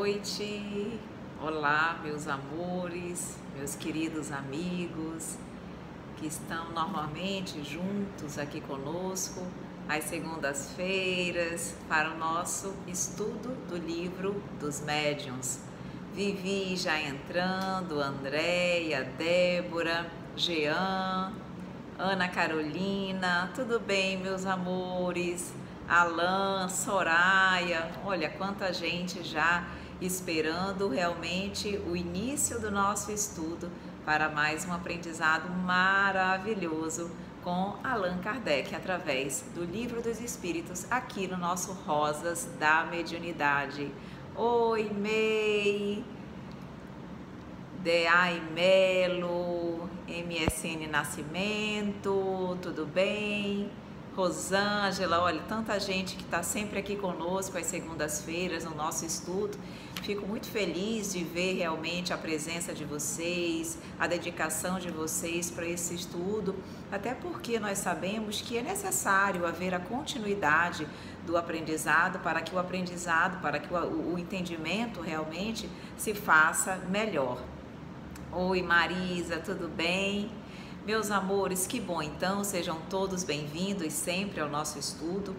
noite. Olá, meus amores, meus queridos amigos que estão normalmente juntos aqui conosco às segundas-feiras para o nosso estudo do livro dos médiuns. Vivi já entrando, Andréia, Débora, Jean, Ana Carolina, tudo bem, meus amores? Alan, Soraya, olha quanta gente já esperando realmente o início do nosso estudo para mais um aprendizado maravilhoso com Allan Kardec através do Livro dos Espíritos aqui no nosso Rosas da Mediunidade. Oi, May, Deai Melo, MSN Nascimento, tudo bem? Rosângela, olha, tanta gente que está sempre aqui conosco às segundas-feiras no nosso estudo. Fico muito feliz de ver realmente a presença de vocês, a dedicação de vocês para esse estudo, até porque nós sabemos que é necessário haver a continuidade do aprendizado para que o entendimento realmente se faça melhor. Oi, Marisa, tudo bem? Meus amores, que bom, então, sejam todos bem-vindos sempre ao nosso estudo.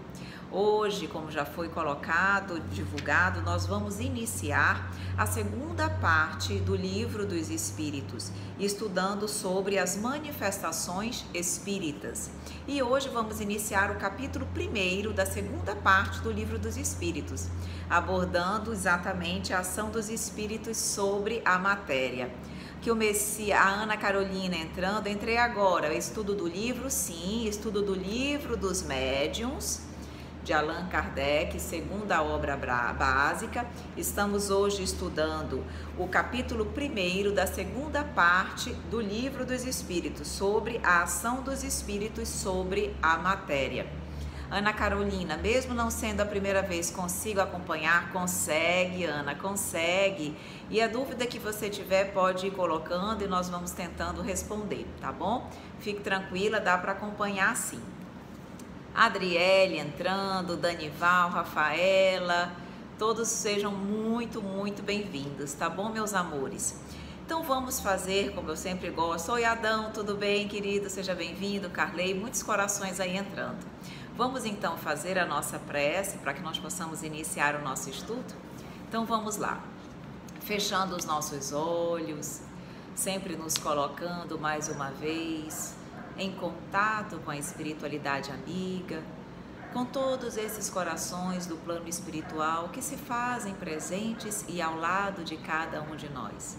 Hoje, como já foi colocado, divulgado, nós vamos iniciar a segunda parte do Livro dos Espíritos, estudando sobre as manifestações espíritas. E hoje vamos iniciar o capítulo 1º da segunda parte do Livro dos Espíritos, abordando exatamente a ação dos espíritos sobre a matéria. Que o Messias, a Ana Carolina entrando, entrei agora, estudo do livro, sim, estudo do Livro dos Médiuns, de Allan Kardec, segunda obra básica. Estamos hoje estudando o capítulo 1º da segunda parte do Livro dos Espíritos, sobre a ação dos espíritos sobre a matéria. Ana Carolina, mesmo não sendo a primeira vez, consigo acompanhar? Consegue, Ana, consegue. E a dúvida que você tiver pode ir colocando e nós vamos tentando responder, tá bom? Fique tranquila, dá para acompanhar sim. Adriele entrando, Danival, Rafaela, todos sejam muito bem-vindos, tá bom, meus amores? Então vamos fazer, como eu sempre gosto. Oi, Adão, tudo bem, querido? Seja bem-vindo, Carley, muitos corações aí entrando. Vamos então fazer a nossa prece para que nós possamos iniciar o nosso estudo? Então vamos lá, fechando os nossos olhos, sempre nos colocando mais uma vez em contato com a espiritualidade amiga, com todos esses corações do plano espiritual que se fazem presentes e ao lado de cada um de nós,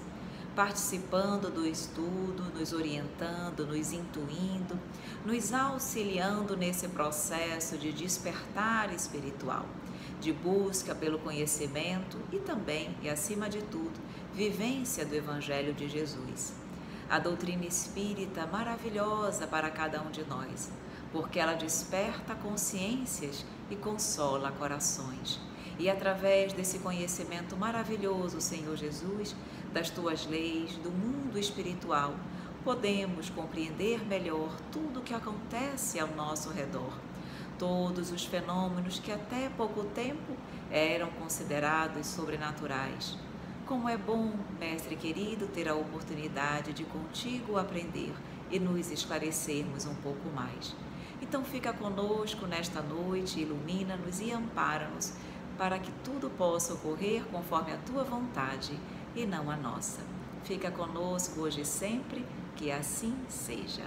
participando do estudo, nos orientando, nos intuindo, nos auxiliando nesse processo de despertar espiritual, de busca pelo conhecimento e também, e acima de tudo, vivência do Evangelho de Jesus. A doutrina espírita maravilhosa para cada um de nós, porque ela desperta consciências e consola corações. E através desse conhecimento maravilhoso, Senhor Jesus, das tuas leis, do mundo espiritual, podemos compreender melhor tudo o que acontece ao nosso redor. Todos os fenômenos que até pouco tempo eram considerados sobrenaturais. Como é bom, mestre querido, ter a oportunidade de contigo aprender e nos esclarecermos um pouco mais. Então fica conosco nesta noite, ilumina-nos e ampara-nos, para que tudo possa ocorrer conforme a tua vontade e não a nossa. Fica conosco hoje e sempre, que assim seja.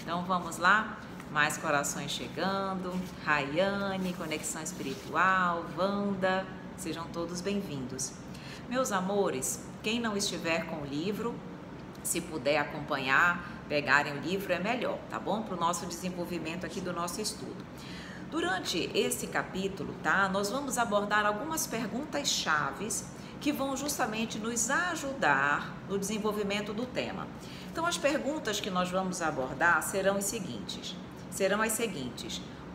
Então vamos lá, mais corações chegando, Rayane, Conexão Espiritual, Wanda, sejam todos bem-vindos. Meus amores, quem não estiver com o livro, se puder acompanhar, pegarem o livro é melhor, tá bom? Para o nosso desenvolvimento aqui do nosso estudo. Durante esse capítulo, tá? Nós vamos abordar algumas perguntas chaves que vão justamente nos ajudar no desenvolvimento do tema. Então, as perguntas que nós vamos abordar serão as seguintes.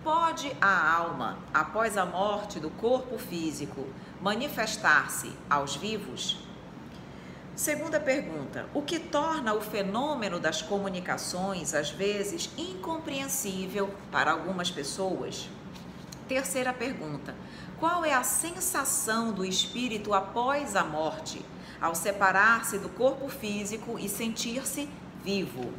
Pode a alma, após a morte do corpo físico, manifestar-se aos vivos? Segunda pergunta, o que torna o fenômeno das comunicações, às vezes, incompreensível para algumas pessoas? Terceira pergunta: qual é a sensação do espírito após a morte, ao separar-se do corpo físico e sentir-se vivo?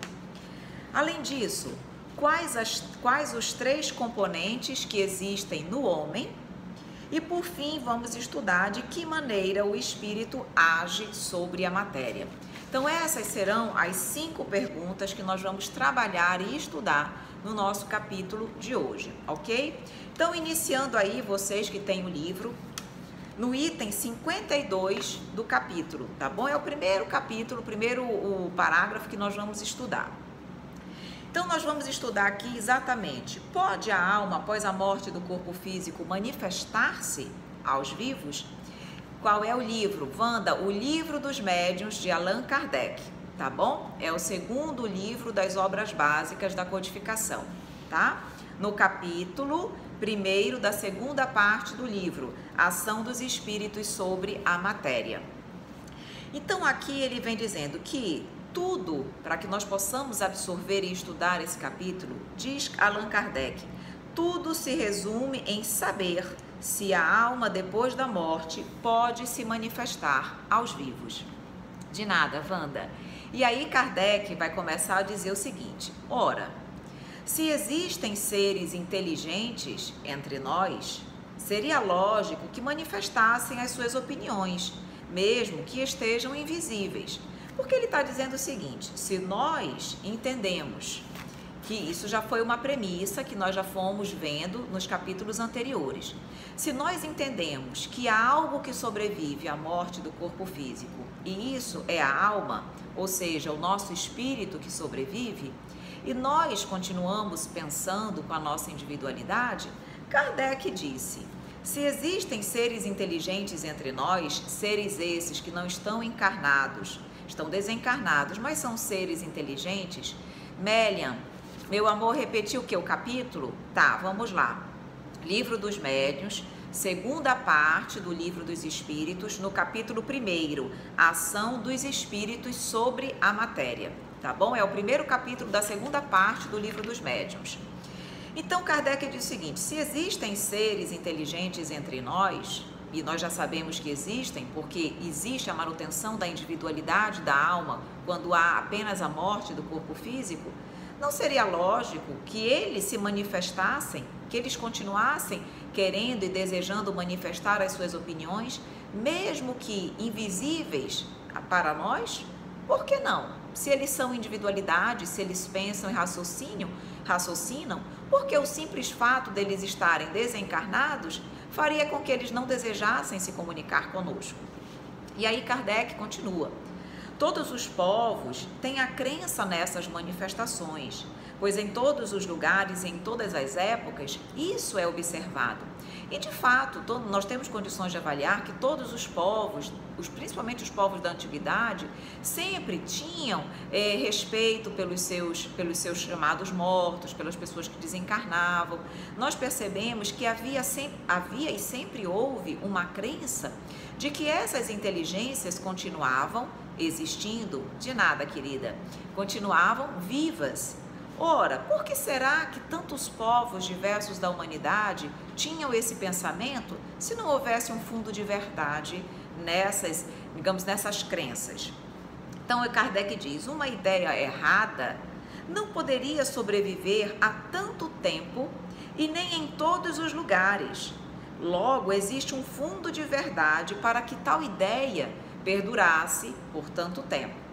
Além disso, quais os 3 componentes que existem no homem? E por fim, vamos estudar de que maneira o espírito age sobre a matéria. Então essas serão as 5 perguntas que nós vamos trabalhar e estudar no nosso capítulo de hoje, ok? Então, iniciando aí, vocês que têm o livro, no item 52 do capítulo, tá bom? É o primeiro capítulo, o parágrafo que nós vamos estudar. Então, nós vamos estudar aqui exatamente: pode a alma, após a morte do corpo físico, manifestar-se aos vivos? Qual é o livro? Wanda, o Livro dos Médiuns, de Allan Kardec, tá bom? É o segundo livro das obras básicas da codificação, tá? No capítulo 1º da segunda parte do livro, Ação dos Espíritos sobre a Matéria. Então, aqui ele vem dizendo que tudo, para que nós possamos absorver e estudar esse capítulo, diz Allan Kardec, tudo se resume em saber se a alma, depois da morte, pode se manifestar aos vivos. De nada, Wanda. E aí Kardec vai começar a dizer o seguinte: ora, se existem seres inteligentes entre nós, seria lógico que manifestassem as suas opiniões, mesmo que estejam invisíveis. Porque ele está dizendo o seguinte: se nós entendemos que isso já foi uma premissa que nós já fomos vendo nos capítulos anteriores, se nós entendemos que há algo que sobrevive à morte do corpo físico, e isso é a alma, ou seja, o nosso espírito que sobrevive, e nós continuamos pensando com a nossa individualidade, Kardec disse: se existem seres inteligentes entre nós, seres esses que não estão encarnados, estão desencarnados, mas são seres inteligentes. Melian, meu amor, repetiu o que? O capítulo? Tá, vamos lá. Livro dos Médiuns, segunda parte do Livro dos Espíritos, no capítulo 1º, Ação dos Espíritos sobre a Matéria, tá bom? É o primeiro capítulo da segunda parte do Livro dos Médiuns. Então, Kardec diz o seguinte: se existem seres inteligentes entre nós, e nós já sabemos que existem, porque existe a manutenção da individualidade da alma quando há apenas a morte do corpo físico, não seria lógico que eles se manifestassem, que eles continuassem querendo e desejando manifestar as suas opiniões, mesmo que invisíveis para nós? Por que não? Se eles são individualidades, se eles pensam e raciocinam, porque o simples fato deles estarem desencarnados faria com que eles não desejassem se comunicar conosco. E aí Kardec continua: todos os povos têm a crença nessas manifestações, pois em todos os lugares e em todas as épocas isso é observado. E de fato, nós temos condições de avaliar que todos os povos, principalmente os povos da antiguidade, sempre tinham respeito pelos seus chamados mortos, pelas pessoas que desencarnavam. Nós percebemos que havia e sempre houve uma crença de que essas inteligências continuavam existindo, de nada, querida, continuavam vivas. Ora, por que será que tantos povos diversos da humanidade tinham esse pensamento se não houvesse um fundo de verdade nessas crenças? Então, Kardec diz: uma ideia errada não poderia sobreviver há tanto tempo e nem em todos os lugares. Logo, existe um fundo de verdade para que tal ideia perdurasse por tanto tempo.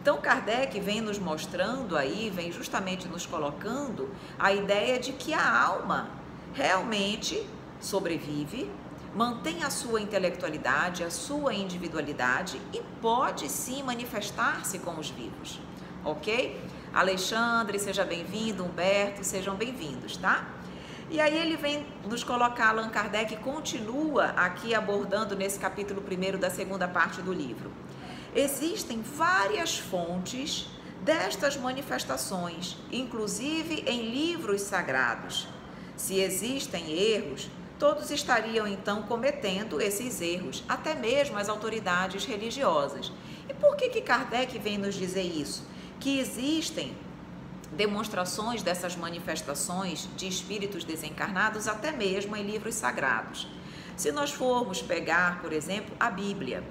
Então, Kardec vem nos mostrando aí, vem justamente nos colocando a ideia de que a alma realmente sobrevive, mantém a sua intelectualidade, a sua individualidade e pode sim manifestar-se com os vivos, ok? Alexandre, seja bem-vindo, Humberto, sejam bem-vindos, tá? E aí ele vem nos colocar, Allan Kardec continua aqui abordando nesse capítulo 1º da segunda parte do livro. Existem várias fontes destas manifestações, inclusive em livros sagrados. Se existem erros, todos estariam então cometendo esses erros, até mesmo as autoridades religiosas. E por que Kardec vem nos dizer isso? Que existem demonstrações dessas manifestações de espíritos desencarnados até mesmo em livros sagrados. Se nós formos pegar, por exemplo, a Bíblia,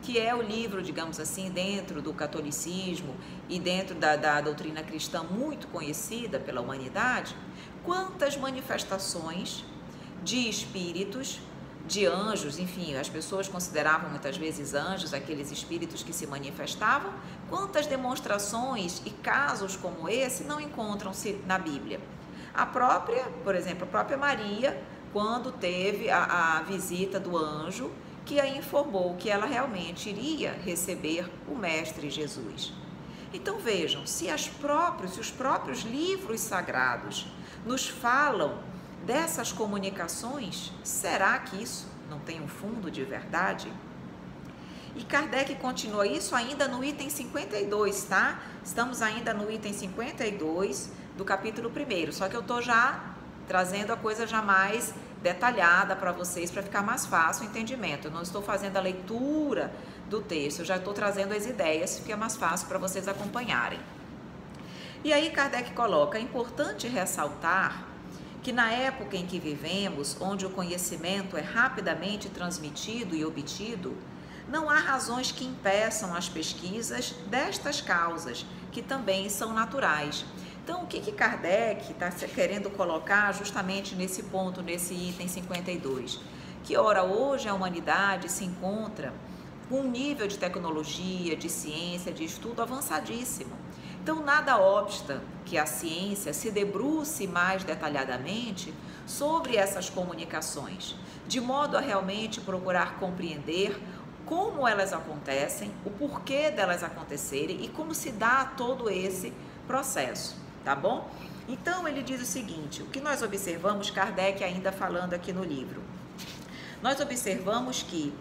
que é o livro, digamos assim, dentro do catolicismo e dentro da doutrina cristã muito conhecida pela humanidade, quantas manifestações de espíritos, de anjos, enfim, as pessoas consideravam muitas vezes anjos aqueles espíritos que se manifestavam, quantas demonstrações e casos como esse não encontram-se na Bíblia. Por exemplo, a própria Maria, quando teve a visita do anjo, que a informou que ela realmente iria receber o Mestre Jesus. Então vejam, se os próprios livros sagrados nos falam dessas comunicações, será que isso não tem um fundo de verdade? E Kardec continua isso ainda no item 52, tá? Estamos ainda no item 52 do capítulo 1º, só que eu estou já trazendo a coisa já mais detalhada para vocês, para ficar mais fácil o entendimento. Eu não estou fazendo a leitura do texto, eu já estou trazendo as ideias, fica mais fácil para vocês acompanharem. E aí Kardec coloca, é importante ressaltar que na época em que vivemos, onde o conhecimento é rapidamente transmitido e obtido, não há razões que impeçam as pesquisas destas causas, que também são naturais. Então, o que Kardec está querendo colocar justamente nesse ponto, nesse item 52? Que, ora, hoje a humanidade se encontra com um nível de tecnologia, de ciência, de estudo avançadíssimo. Então, nada obsta que a ciência se debruce mais detalhadamente sobre essas comunicações, de modo a realmente procurar compreender como elas acontecem, o porquê delas acontecerem e como se dá todo esse processo. Tá bom? Então, ele diz o seguinte, o que nós observamos, Kardec ainda falando aqui no livro, nós observamos que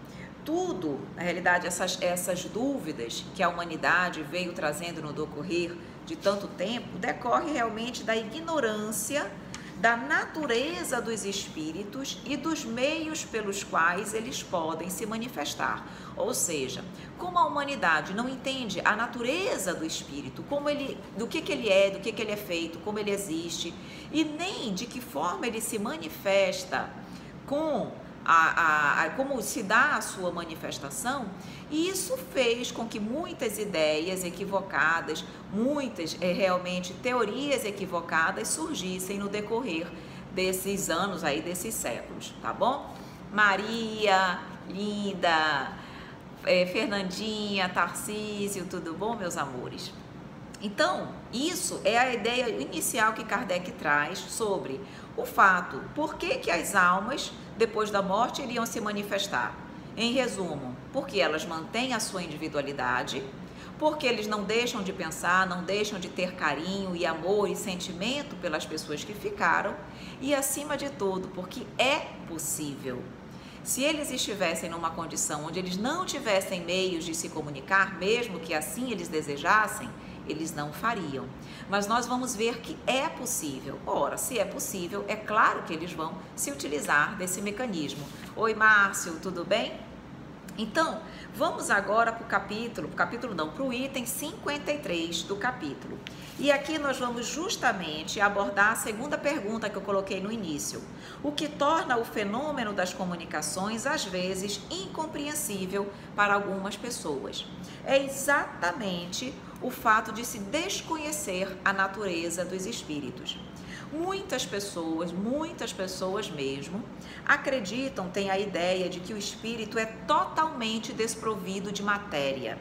tudo, na realidade, essas dúvidas que a humanidade veio trazendo no decorrer de tanto tempo, decorre realmente da ignorância da natureza dos espíritos e dos meios pelos quais eles podem se manifestar. Ou seja, como a humanidade não entende a natureza do espírito, do que ele é, do que ele é feito, como ele existe, e nem de que forma ele se manifesta como se dá a sua manifestação, e isso fez com que muitas ideias equivocadas, muitas realmente teorias equivocadas surgissem no decorrer desses anos aí, desses séculos, tá bom? Maria, Linda, Fernandinha, Tarcísio, tudo bom, meus amores? Então, isso é a ideia inicial que Kardec traz sobre o fato, por que as almas, depois da morte, iriam se manifestar? Em resumo, porque elas mantêm a sua individualidade, porque eles não deixam de pensar, não deixam de ter carinho e amor e sentimento pelas pessoas que ficaram, e acima de tudo, porque é possível. Se eles estivessem numa condição onde eles não tivessem meios de se comunicar, mesmo que assim eles desejassem, eles não fariam. Mas nós vamos ver que é possível. Ora, se é possível, é claro que eles vão se utilizar desse mecanismo. Oi, Márcio, tudo bem? Então, vamos agora para o item 53 do capítulo. E aqui nós vamos justamente abordar a segunda pergunta que eu coloquei no início. O que torna o fenômeno das comunicações, às vezes, incompreensível para algumas pessoas. É exatamente o fato de se desconhecer a natureza dos espíritos. Muitas pessoas mesmo, acreditam, têm a ideia de que o espírito é totalmente desprovido de matéria,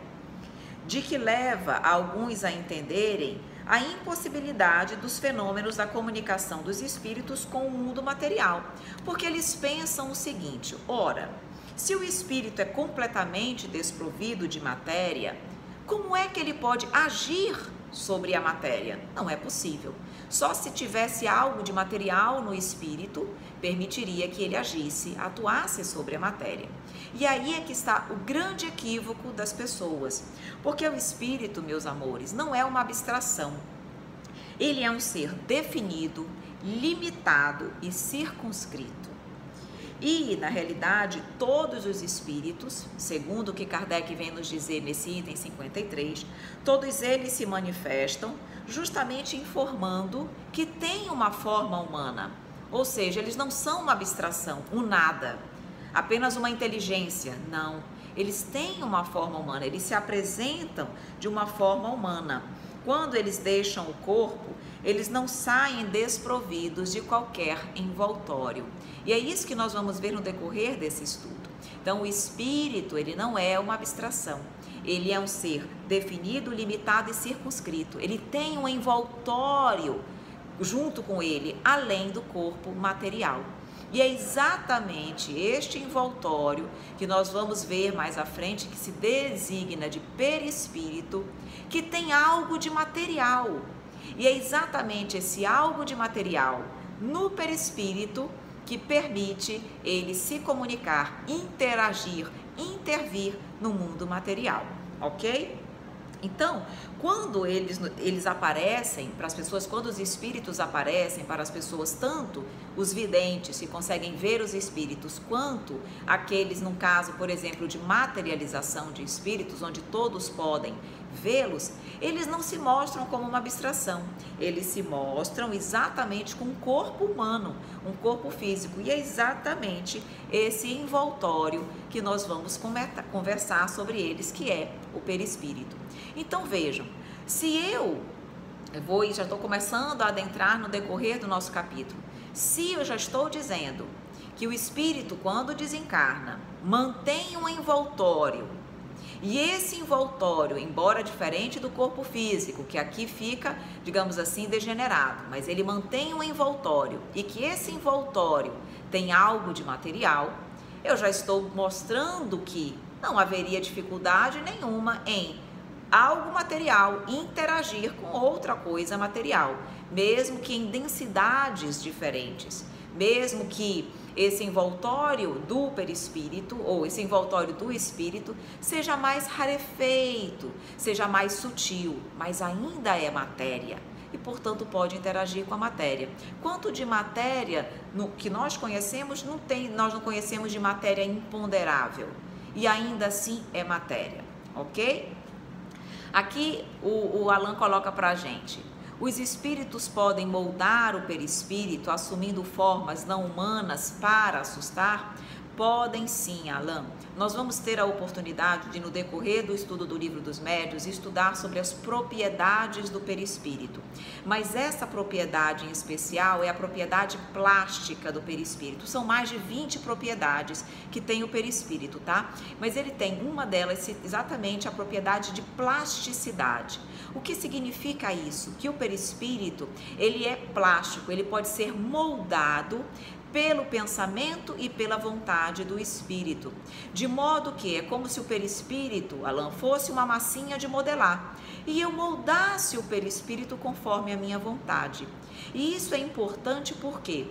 de que leva alguns a entenderem a impossibilidade dos fenômenos da comunicação dos espíritos com o mundo material, porque eles pensam o seguinte, ora, se o espírito é completamente desprovido de matéria, como é que ele pode agir sobre a matéria? Não é possível. Só se tivesse algo de material no espírito, permitiria que ele agisse, atuasse sobre a matéria. E aí é que está o grande equívoco das pessoas, porque o espírito, meus amores, não é uma abstração. Ele é um ser definido, limitado e circunscrito. E, na realidade, todos os espíritos, segundo o que Kardec vem nos dizer nesse item 53, todos eles se manifestam justamente informando que tem uma forma humana. Ou seja, eles não são uma abstração, um nada, apenas uma inteligência. Não, eles têm uma forma humana, eles se apresentam de uma forma humana. Quando eles deixam o corpo, eles não saem desprovidos de qualquer envoltório. E é isso que nós vamos ver no decorrer desse estudo. Então, o espírito, ele não é uma abstração. Ele é um ser definido, limitado e circunscrito. Ele tem um envoltório junto com ele, além do corpo material. E é exatamente este envoltório que nós vamos ver mais à frente, que se designa de perispírito, que tem algo de material. E é exatamente esse algo de material no perispírito que permite ele se comunicar, interagir, intervir no mundo material, ok? Então, quando eles aparecem para as pessoas, quando os espíritos aparecem para as pessoas, tanto os videntes que conseguem ver os espíritos, quanto aqueles, num caso, por exemplo, de materialização de espíritos, onde todos podem vê-los, eles não se mostram como uma abstração, eles se mostram exatamente com um corpo humano, um corpo físico, e é exatamente esse envoltório que nós vamos conversar sobre eles, que é o perispírito. Então vejam, se eu vou e já estou começando a adentrar no decorrer do nosso capítulo, se eu já estou dizendo que o espírito, quando desencarna, mantém um envoltório, e esse envoltório, embora diferente do corpo físico, que aqui fica, digamos assim, degenerado, mas ele mantém um envoltório, e que esse envoltório tem algo de material, eu já estou mostrando que não haveria dificuldade nenhuma em algo material interagir com outra coisa material, mesmo que em densidades diferentes, mesmo que esse envoltório do perispírito ou esse envoltório do espírito seja mais rarefeito, seja mais sutil, mas ainda é matéria e, portanto, pode interagir com a matéria. Quanto de matéria que nós conhecemos, nós não conhecemos de matéria imponderável e ainda assim é matéria, ok? Aqui o Allan coloca para a gente: os espíritos podem moldar o perispírito assumindo formas não humanas para assustar? Podem sim, Allan. Nós vamos ter a oportunidade de, no decorrer do estudo do Livro dos Médiuns, estudar sobre as propriedades do perispírito. Mas essa propriedade em especial é a propriedade plástica do perispírito. São mais de 20 propriedades que tem o perispírito, tá? Mas ele tem uma delas, exatamente a propriedade de plasticidade. O que significa isso? Que o perispírito, ele é plástico, ele pode ser moldado pelo pensamento e pela vontade do espírito, de modo que é como se o perispírito, Allan, fosse uma massinha de modelar e eu moldasse o perispírito conforme a minha vontade. E isso é importante por quê?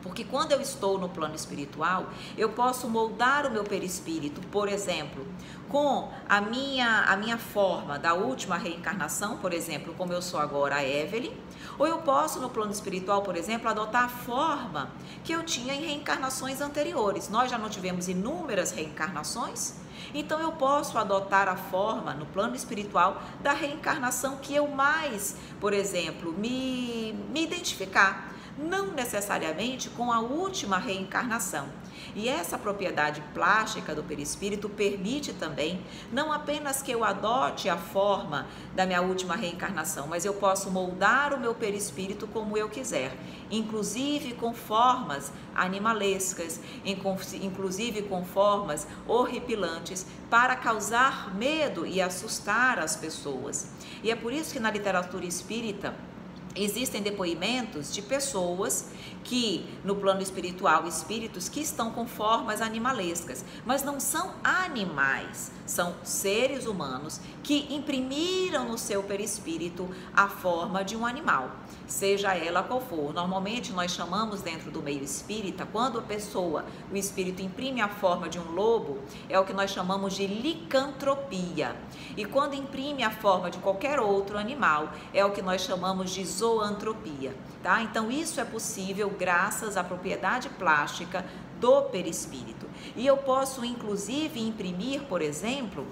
Porque quando eu estou no plano espiritual, eu posso moldar o meu perispírito, por exemplo, com a minha forma da última reencarnação, por exemplo, como eu sou agora a Evelyn, ou eu posso no plano espiritual, por exemplo, adotar a forma que eu tinha em reencarnações anteriores. Nós já não tivemos inúmeras reencarnações, então eu posso adotar a forma no plano espiritual da reencarnação que eu mais, por exemplo, me identificar. Não necessariamente com a última reencarnação. E essa propriedade plástica do perispírito permite também, não apenas que eu adote a forma da minha última reencarnação, mas eu posso moldar o meu perispírito como eu quiser, inclusive com formas animalescas, inclusive com formas horripilantes, para causar medo e assustar as pessoas. E é por isso que na literatura espírita existem depoimentos de pessoas que, no plano espiritual, espíritos que estão com formas animalescas, mas não são animais, são seres humanos que imprimiram no seu perispírito a forma de um animal, seja ela qual for. Normalmente nós chamamos dentro do meio espírita, quando a pessoa, o espírito imprime a forma de um lobo, é o que nós chamamos de licantropia. E quando imprime a forma de qualquer outro animal, é o que nós chamamos de zoantropia, tá? Então isso é possível graças à propriedade plástica do perispírito. E eu posso, inclusive, imprimir, por exemplo,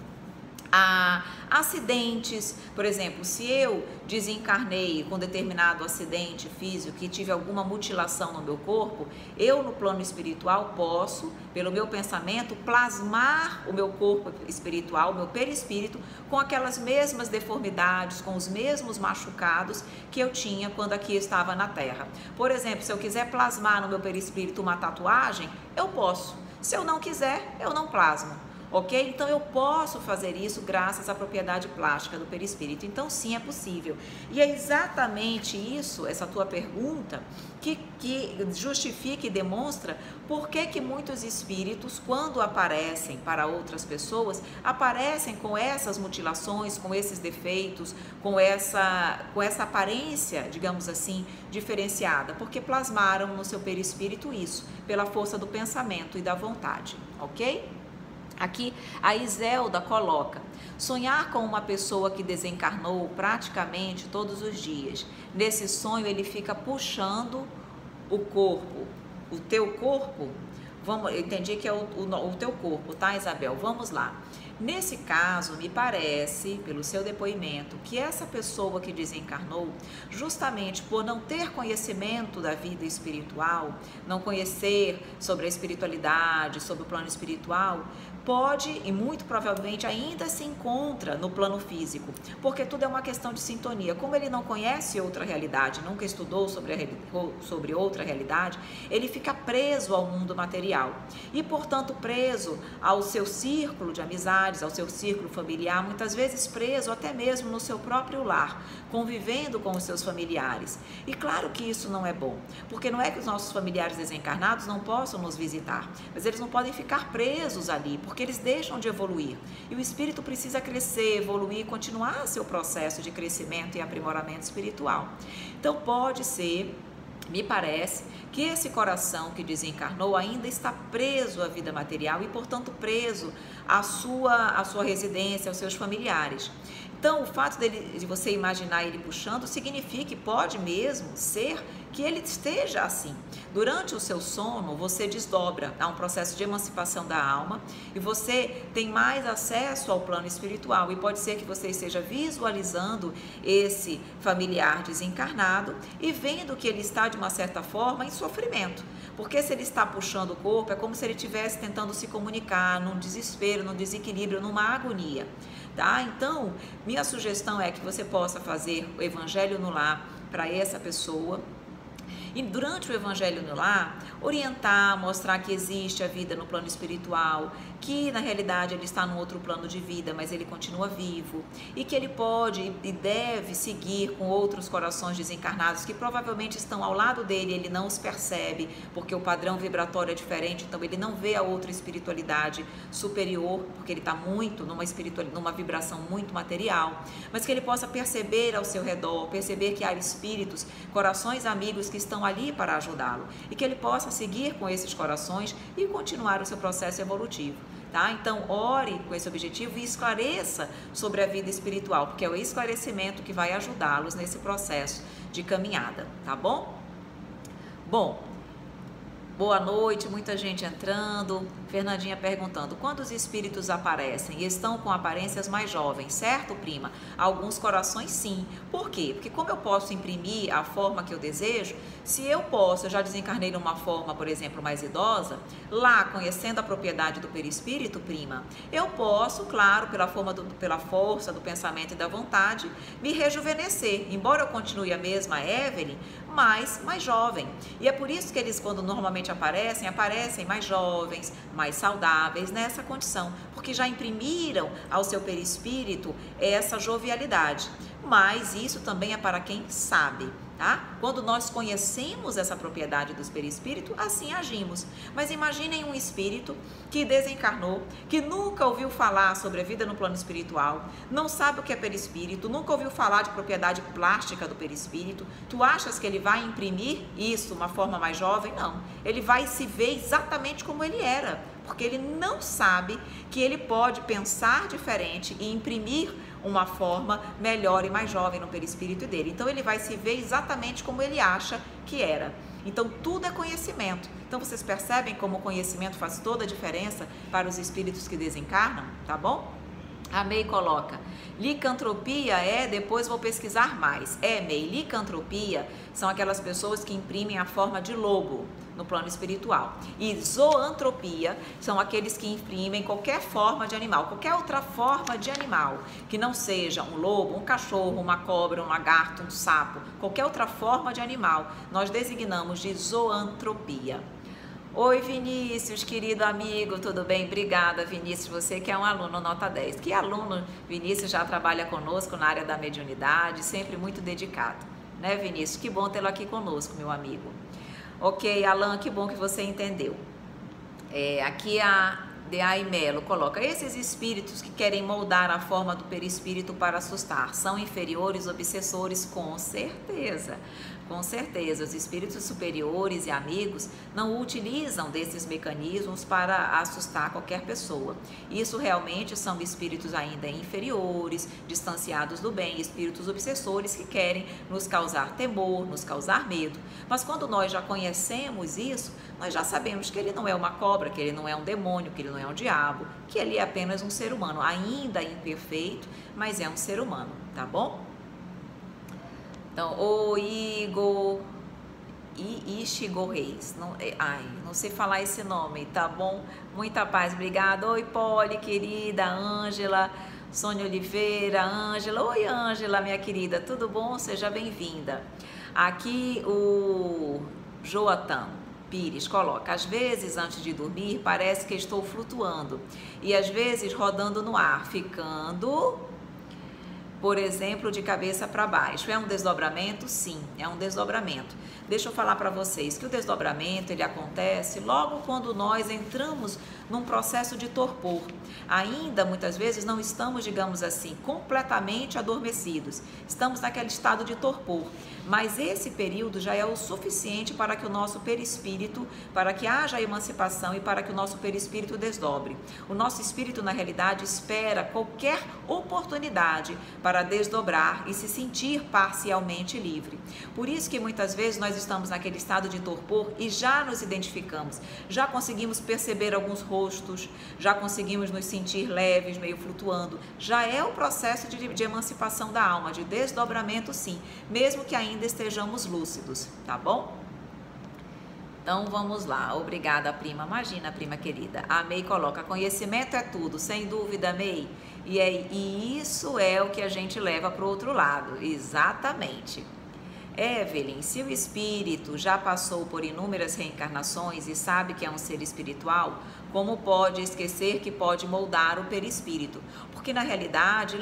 acidentes. Por exemplo, se eu desencarnei com determinado acidente físico e tive alguma mutilação no meu corpo, eu no plano espiritual posso, pelo meu pensamento, plasmar o meu corpo espiritual, o meu perispírito, com aquelas mesmas deformidades, com os mesmos machucados que eu tinha quando aqui estava na Terra. Por exemplo, se eu quiser plasmar no meu perispírito uma tatuagem, eu posso. Se eu não quiser, eu não plasmo. Ok? Então eu posso fazer isso graças à propriedade plástica do perispírito. Então sim, é possível. E é exatamente isso, essa tua pergunta, que justifica e demonstra por que muitos espíritos, quando aparecem para outras pessoas, aparecem com essas mutilações, com esses defeitos, com essa aparência, digamos assim, diferenciada, porque plasmaram no seu perispírito isso, pela força do pensamento e da vontade. Ok? Aqui a Iselda coloca: sonhar com uma pessoa que desencarnou praticamente todos os dias. Nesse sonho ele fica puxando o corpo, o teu corpo. Eu entendi que é o teu corpo, tá, Isabel? Vamos lá. Nesse caso, me parece, pelo seu depoimento, que essa pessoa que desencarnou, justamente por não ter conhecimento da vida espiritual, não conhecer sobre a espiritualidade, sobre o plano espiritual, pode e muito provavelmente ainda se encontra no plano físico, porque tudo é uma questão de sintonia. Como ele não conhece outra realidade, nunca estudou sobre outra realidade, ele fica preso ao mundo material e, portanto, preso ao seu círculo de amizades, ao seu círculo familiar, muitas vezes preso até mesmo no seu próprio lar, convivendo com os seus familiares. E claro que isso não é bom, porque não é que os nossos familiares desencarnados não possam nos visitar, mas eles não podem ficar presos ali, porque eles deixam de evoluir. E o espírito precisa crescer, evoluir, continuar seu processo de crescimento e aprimoramento espiritual. Então pode ser, me parece, que esse coração que desencarnou ainda está preso à vida material e, portanto, preso à sua residência, aos seus familiares. Então, o fato de você imaginar ele puxando significa que pode mesmo ser que ele esteja assim. Durante o seu sono, você desdobra, há um processo de emancipação da alma e você tem mais acesso ao plano espiritual. E pode ser que você esteja visualizando esse familiar desencarnado e vendo que ele está, de uma certa forma, em sofrimento. Porque se ele está puxando o corpo, é como se ele estivesse tentando se comunicar num desespero, num desequilíbrio, numa agonia. Tá? Então, minha sugestão é que você possa fazer o Evangelho no Lar para essa pessoa. E durante o Evangelho no Lar, orientar, mostrar que existe a vida no plano espiritual, que na realidade ele está num outro plano de vida, mas ele continua vivo, e que ele pode e deve seguir com outros corações desencarnados que provavelmente estão ao lado dele, ele não os percebe, porque o padrão vibratório é diferente, então ele não vê a outra espiritualidade superior, porque ele está muito numa vibração muito material, mas que ele possa perceber ao seu redor, perceber que há espíritos, corações amigos que estão ali para ajudá-lo, e que ele possa seguir com esses corações e continuar o seu processo evolutivo. Tá? Então, ore com esse objetivo e esclareça sobre a vida espiritual, porque é o esclarecimento que vai ajudá-los nesse processo de caminhada, tá bom? Bom, boa noite, muita gente entrando. Fernandinha perguntando: quando os espíritos aparecem e estão com aparências mais jovens, certo, prima? Alguns corações sim. Por quê? Porque como eu posso imprimir a forma que eu desejo, se eu já desencarnei numa forma, por exemplo, mais idosa, lá, conhecendo a propriedade do perispírito, prima, eu posso, claro, pela força do pensamento e da vontade, me rejuvenescer, embora eu continue a mesma Evelyn, mas mais jovem. E é por isso que eles, quando normalmente aparecem mais jovens, mais saudáveis nessa condição, porque já imprimiram ao seu perispírito essa jovialidade. Mas isso também é para quem sabe, tá? Quando nós conhecemos essa propriedade dos perispíritos, assim agimos. Mas imaginem um espírito que desencarnou, que nunca ouviu falar sobre a vida no plano espiritual, não sabe o que é perispírito, nunca ouviu falar de propriedade plástica do perispírito. Tu achas que ele vai imprimir isso, uma forma mais jovem? Não. Ele vai se ver exatamente como ele era, porque ele não sabe que ele pode pensar diferente e imprimir uma forma melhor e mais jovem no perispírito dele. Então ele vai se ver exatamente como ele acha que era. Então tudo é conhecimento. Então vocês percebem como o conhecimento faz toda a diferença para os espíritos que desencarnam, tá bom? A May coloca, licantropia depois vou pesquisar mais. May, licantropia são aquelas pessoas que imprimem a forma de lobo no plano espiritual. E zoantropia são aqueles que imprimem qualquer forma de animal, qualquer outra forma de animal, que não seja um lobo, um cachorro, uma cobra, um lagarto, um sapo, qualquer outra forma de animal, nós designamos de zoantropia. Oi Vinícius, querido amigo, tudo bem? Obrigada Vinícius, você que é um aluno nota 10. Que aluno, Vinícius já trabalha conosco na área da mediunidade, sempre muito dedicado, né Vinícius? Que bom tê-lo aqui conosco, meu amigo. Ok, Alan, que bom que você entendeu. Aqui a D.A. Melo coloca, esses espíritos que querem moldar a forma do perispírito para assustar, são inferiores, obsessores? Com certeza. Com certeza, os espíritos superiores e amigos não utilizam desses mecanismos para assustar qualquer pessoa. Isso realmente são espíritos ainda inferiores, distanciados do bem, espíritos obsessores que querem nos causar temor, nos causar medo. Mas quando nós já conhecemos isso, nós já sabemos que ele não é uma cobra, que ele não é um demônio, que ele não é um diabo, que ele é apenas um ser humano, ainda imperfeito, mas é um ser humano, tá bom? Então, o Igor Ishigo Reis, não sei falar esse nome, tá bom? Muita paz, obrigada. Oi, Poli, querida, Ângela, Sônia Oliveira, Ângela. Oi, Ângela, minha querida, tudo bom? Seja bem-vinda. Aqui o Joatan Pires coloca, às vezes antes de dormir parece que estou flutuando e às vezes rodando no ar, ficando... Por exemplo, de cabeça para baixo. É um desdobramento? Sim, é um desdobramento. Deixa eu falar para vocês que o desdobramento, ele acontece logo quando nós entramos num processo de torpor. Ainda, muitas vezes, não estamos, digamos assim, completamente adormecidos. Estamos naquele estado de torpor. Mas esse período já é o suficiente para que o nosso perispírito, para que haja emancipação e para que o nosso perispírito desdobre. O nosso espírito, na realidade, espera qualquer oportunidade para desdobrar e se sentir parcialmente livre. Por isso que muitas vezes nós estamos naquele estado de torpor e já nos identificamos, já conseguimos perceber alguns rostos, já conseguimos nos sentir leves, meio flutuando. Já é o processo de emancipação da alma, de desdobramento sim, mesmo que ainda estejamos lúcidos, tá bom? Então vamos lá, obrigada prima, imagina prima querida. A May coloca, conhecimento é tudo, sem dúvida May, e isso é o que a gente leva para o outro lado, exatamente. Evelyn, se o espírito já passou por inúmeras reencarnações e sabe que é um ser espiritual, como pode esquecer que pode moldar o perispírito? Porque na realidade,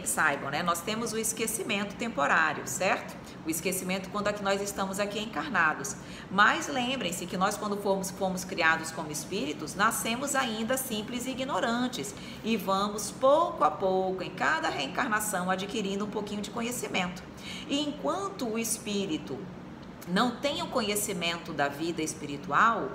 saibam, né? Nós temos o esquecimento temporário, certo? O esquecimento quando é que nós estamos aqui encarnados. Mas lembrem-se que nós, quando fomos criados como espíritos, nascemos ainda simples e ignorantes. E vamos, pouco a pouco, em cada reencarnação, adquirindo um pouquinho de conhecimento. E enquanto o espírito não tem o conhecimento da vida espiritual,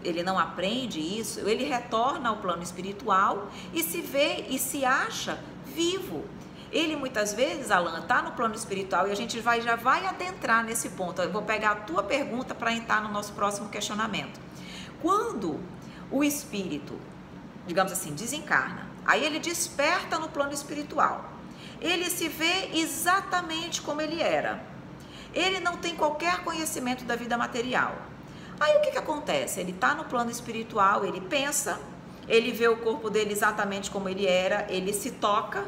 ele não aprende isso, ele retorna ao plano espiritual e se vê e se acha vivo. Ele muitas vezes, Alan, está no plano espiritual e a gente já vai adentrar nesse ponto. Eu vou pegar a tua pergunta para entrar no nosso próximo questionamento. Quando o espírito, digamos assim, desencarna, aí ele desperta no plano espiritual, ele se vê exatamente como ele era. Ele não tem qualquer conhecimento da vida material. Aí o que acontece? Ele está no plano espiritual, ele pensa, ele vê o corpo dele exatamente como ele era, ele se toca,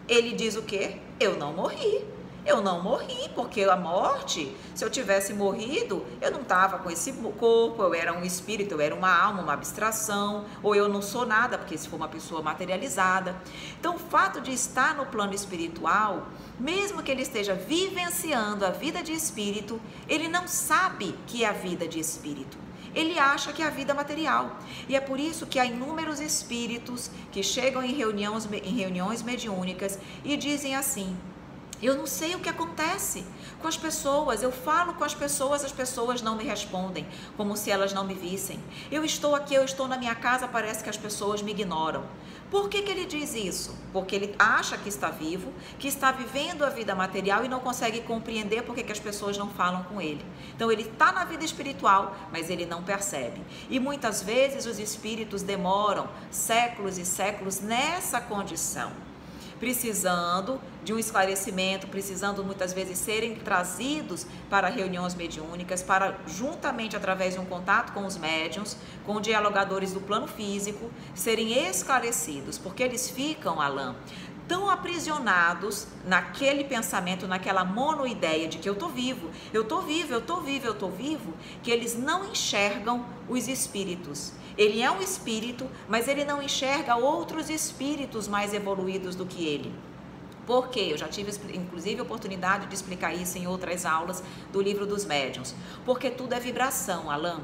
ele diz o quê? Eu não morri. Eu não morri, porque a morte, se eu tivesse morrido, eu não estava com esse corpo, eu era um espírito, eu era uma alma, uma abstração, ou eu não sou nada, porque se for uma pessoa materializada. Então, o fato de estar no plano espiritual, mesmo que ele esteja vivenciando a vida de espírito, ele não sabe que é a vida de espírito. Ele acha que é a vida material. E é por isso que há inúmeros espíritos que chegam em reuniões mediúnicas e dizem assim: Eu não sei o que acontece com as pessoas, eu falo com as pessoas não me respondem, como se elas não me vissem. Eu estou aqui, eu estou na minha casa, parece que as pessoas me ignoram. Por que ele diz isso? Porque ele acha que está vivo, que está vivendo a vida material e não consegue compreender por que as pessoas não falam com ele. Então ele está na vida espiritual, mas ele não percebe. E muitas vezes os espíritos demoram séculos e séculos nessa condição, precisando de um esclarecimento, precisando muitas vezes serem trazidos para reuniões mediúnicas, para juntamente através de um contato com os médiuns, com dialogadores do plano físico, serem esclarecidos, porque eles ficam, Alain, tão aprisionados naquele pensamento, naquela monoideia de que eu estou vivo, eu estou vivo, eu estou vivo, eu estou vivo, que eles não enxergam os espíritos. Ele é um espírito, mas ele não enxerga outros espíritos mais evoluídos do que ele. Por quê? Eu já tive, inclusive, a oportunidade de explicar isso em outras aulas do Livro dos Médiuns. Porque tudo é vibração, Alain.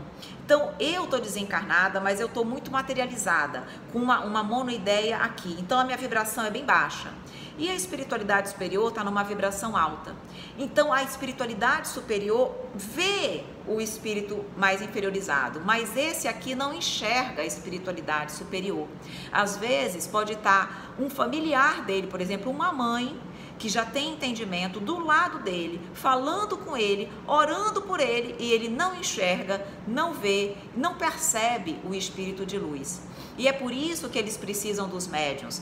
Então, eu estou desencarnada, mas eu estou muito materializada, com uma monoideia aqui. Então, a minha vibração é bem baixa. E a espiritualidade superior está numa vibração alta. Então, a espiritualidade superior vê o espírito mais inferiorizado, mas esse aqui não enxerga a espiritualidade superior. Às vezes, pode estar um familiar dele, por exemplo, uma mãe, que já tem entendimento do lado dele, falando com ele, orando por ele, e ele não enxerga, não vê, não percebe o espírito de luz. E é por isso que eles precisam dos médiuns,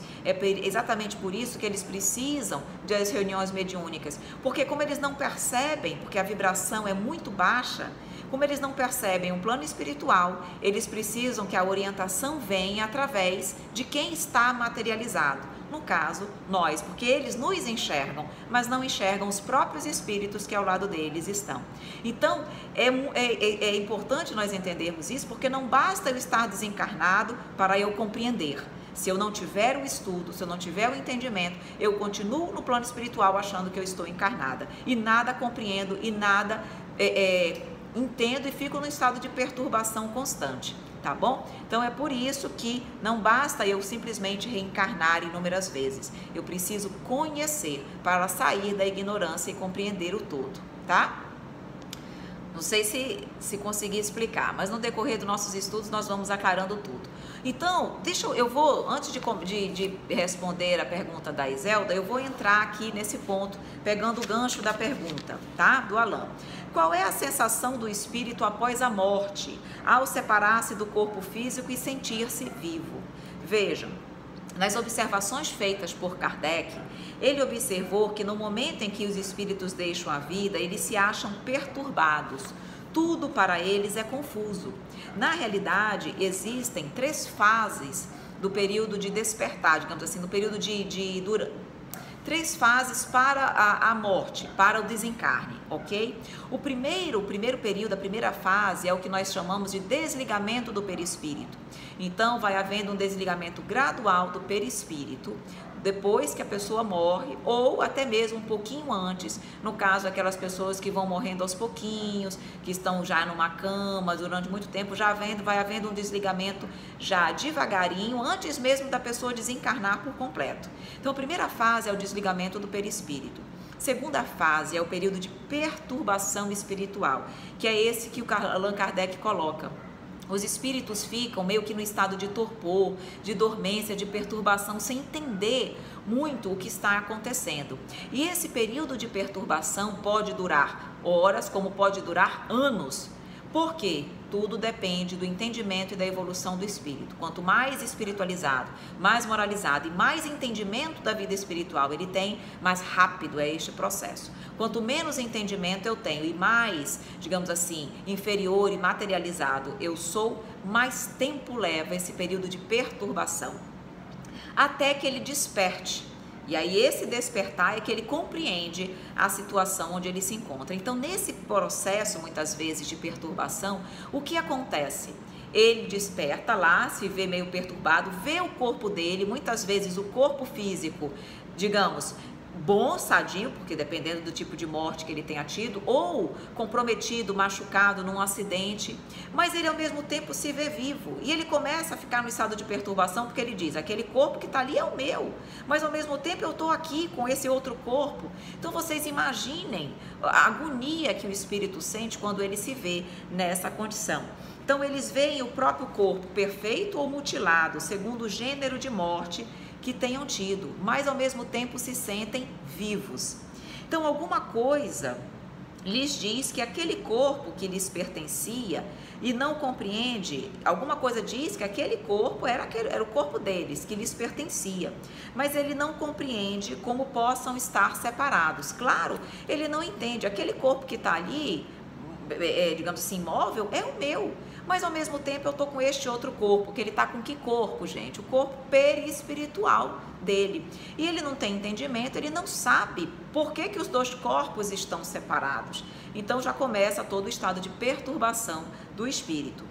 exatamente por isso que eles precisam das reuniões mediúnicas, porque como eles não percebem, porque a vibração é muito baixa, como eles não percebem o plano espiritual, eles precisam que a orientação venha através de quem está materializado. No caso, nós, porque eles nos enxergam, mas não enxergam os próprios espíritos que ao lado deles estão. Então, é importante nós entendermos isso, porque não basta eu estar desencarnado para eu compreender. Se eu não tiver o estudo, se eu não tiver o entendimento, eu continuo no plano espiritual achando que eu estou encarnada. E nada compreendo e nada entendo e fico no estado de perturbação constante. Tá bom? Então é por isso que não basta eu simplesmente reencarnar inúmeras vezes. Eu preciso conhecer para sair da ignorância e compreender o todo, tá? Não sei se consegui explicar, mas no decorrer dos nossos estudos nós vamos aclarando tudo. Então, eu vou, antes de responder a pergunta da Iselda, eu vou entrar aqui nesse ponto, pegando o gancho da pergunta, tá? Do Alain. Qual é a sensação do espírito após a morte, ao separar-se do corpo físico e sentir-se vivo? Vejam, nas observações feitas por Kardec, ele observou que no momento em que os espíritos deixam a vida, eles se acham perturbados. Tudo para eles é confuso. Na realidade, existem 3 fases do período de despertar, digamos assim, no período 3 fases para a morte, para o desencarne, ok? O primeiro período, a primeira fase é o que nós chamamos de desligamento do perispírito. Então, vai havendo um desligamento gradual do perispírito, depois que a pessoa morre, ou até mesmo um pouquinho antes, no caso, aquelas pessoas que vão morrendo aos pouquinhos, que estão já numa cama durante muito tempo, vai havendo um desligamento já devagarinho, antes mesmo da pessoa desencarnar por completo. Então, a primeira fase é o desligamento do perispírito. Segunda fase é o período de perturbação espiritual, que é esse que o Allan Kardec coloca. Os espíritos ficam meio que no estado de torpor, de dormência, de perturbação, sem entender muito o que está acontecendo. E esse período de perturbação pode durar horas, como pode durar anos. Por quê? Tudo depende do entendimento e da evolução do espírito. Quanto mais espiritualizado, mais moralizado e mais entendimento da vida espiritual ele tem, mais rápido é este processo. Quanto menos entendimento eu tenho e mais, digamos assim, inferior e materializado eu sou, mais tempo leva esse período de perturbação, até que ele desperte. E aí esse despertar é que ele compreende a situação onde ele se encontra. Então, nesse processo, muitas vezes, de perturbação, o que acontece? Ele desperta lá, se vê meio perturbado, vê o corpo dele, muitas vezes o corpo físico, digamos, bom, sadio, porque dependendo do tipo de morte que ele tenha tido, ou comprometido, machucado num acidente, mas ele ao mesmo tempo se vê vivo, e ele começa a ficar no estado de perturbação, porque ele diz, aquele corpo que está ali é o meu, mas ao mesmo tempo eu estou aqui com esse outro corpo. Então vocês imaginem a agonia que o espírito sente quando ele se vê nessa condição. Então eles veem o próprio corpo perfeito ou mutilado, segundo o gênero de morte que tenham tido, mas ao mesmo tempo se sentem vivos. Então alguma coisa lhes diz que aquele corpo que lhes pertencia e não compreende, alguma coisa diz que aquele corpo era o corpo deles, que lhes pertencia, mas ele não compreende como possam estar separados. Claro, ele não entende, aquele corpo que está ali, digamos assim, imóvel, é o meu. Mas ao mesmo tempo eu estou com este outro corpo, que ele está com que corpo, gente? O corpo perispiritual dele. E ele não tem entendimento, ele não sabe por que os dois corpos estão separados. Então já começa todo o estado de perturbação do espírito.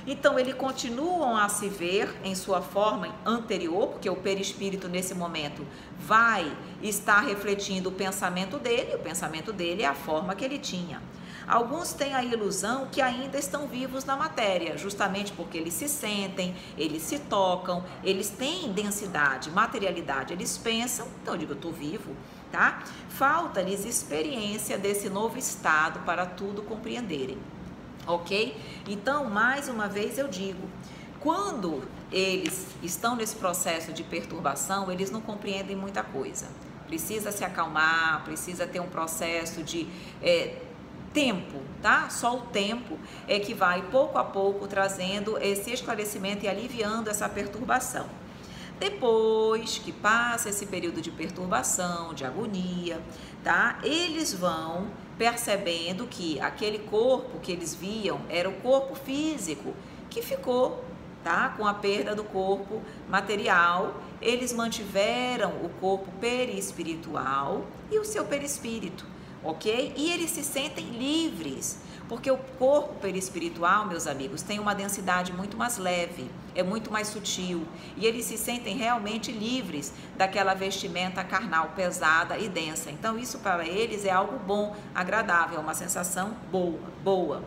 Então eles continuam a se ver em sua forma anterior, porque o perispírito nesse momento vai estar refletindo o pensamento dele é a forma que ele tinha. Alguns têm a ilusão que ainda estão vivos na matéria, justamente porque eles se sentem, eles se tocam, eles têm densidade, materialidade, eles pensam, então eu digo, eu estou vivo, tá? Falta-lhes experiência desse novo estado para tudo compreenderem, ok? Então, mais uma vez eu digo, quando eles estão nesse processo de perturbação, eles não compreendem muita coisa. Precisa se acalmar, precisa ter um processo de tempo, tá? Só o tempo é que vai pouco a pouco trazendo esse esclarecimento e aliviando essa perturbação. Depois que passa esse período de perturbação, de agonia, tá? Eles vão percebendo que aquele corpo que eles viam era o corpo físico que ficou, tá? Com a perda do corpo material, eles mantiveram o corpo perispiritual e o seu perispírito. Ok? E eles se sentem livres, porque o corpo perispiritual, meus amigos, tem uma densidade muito mais leve, é muito mais sutil, e eles se sentem realmente livres daquela vestimenta carnal pesada e densa. Então isso para eles é algo bom, agradável, uma sensação boa.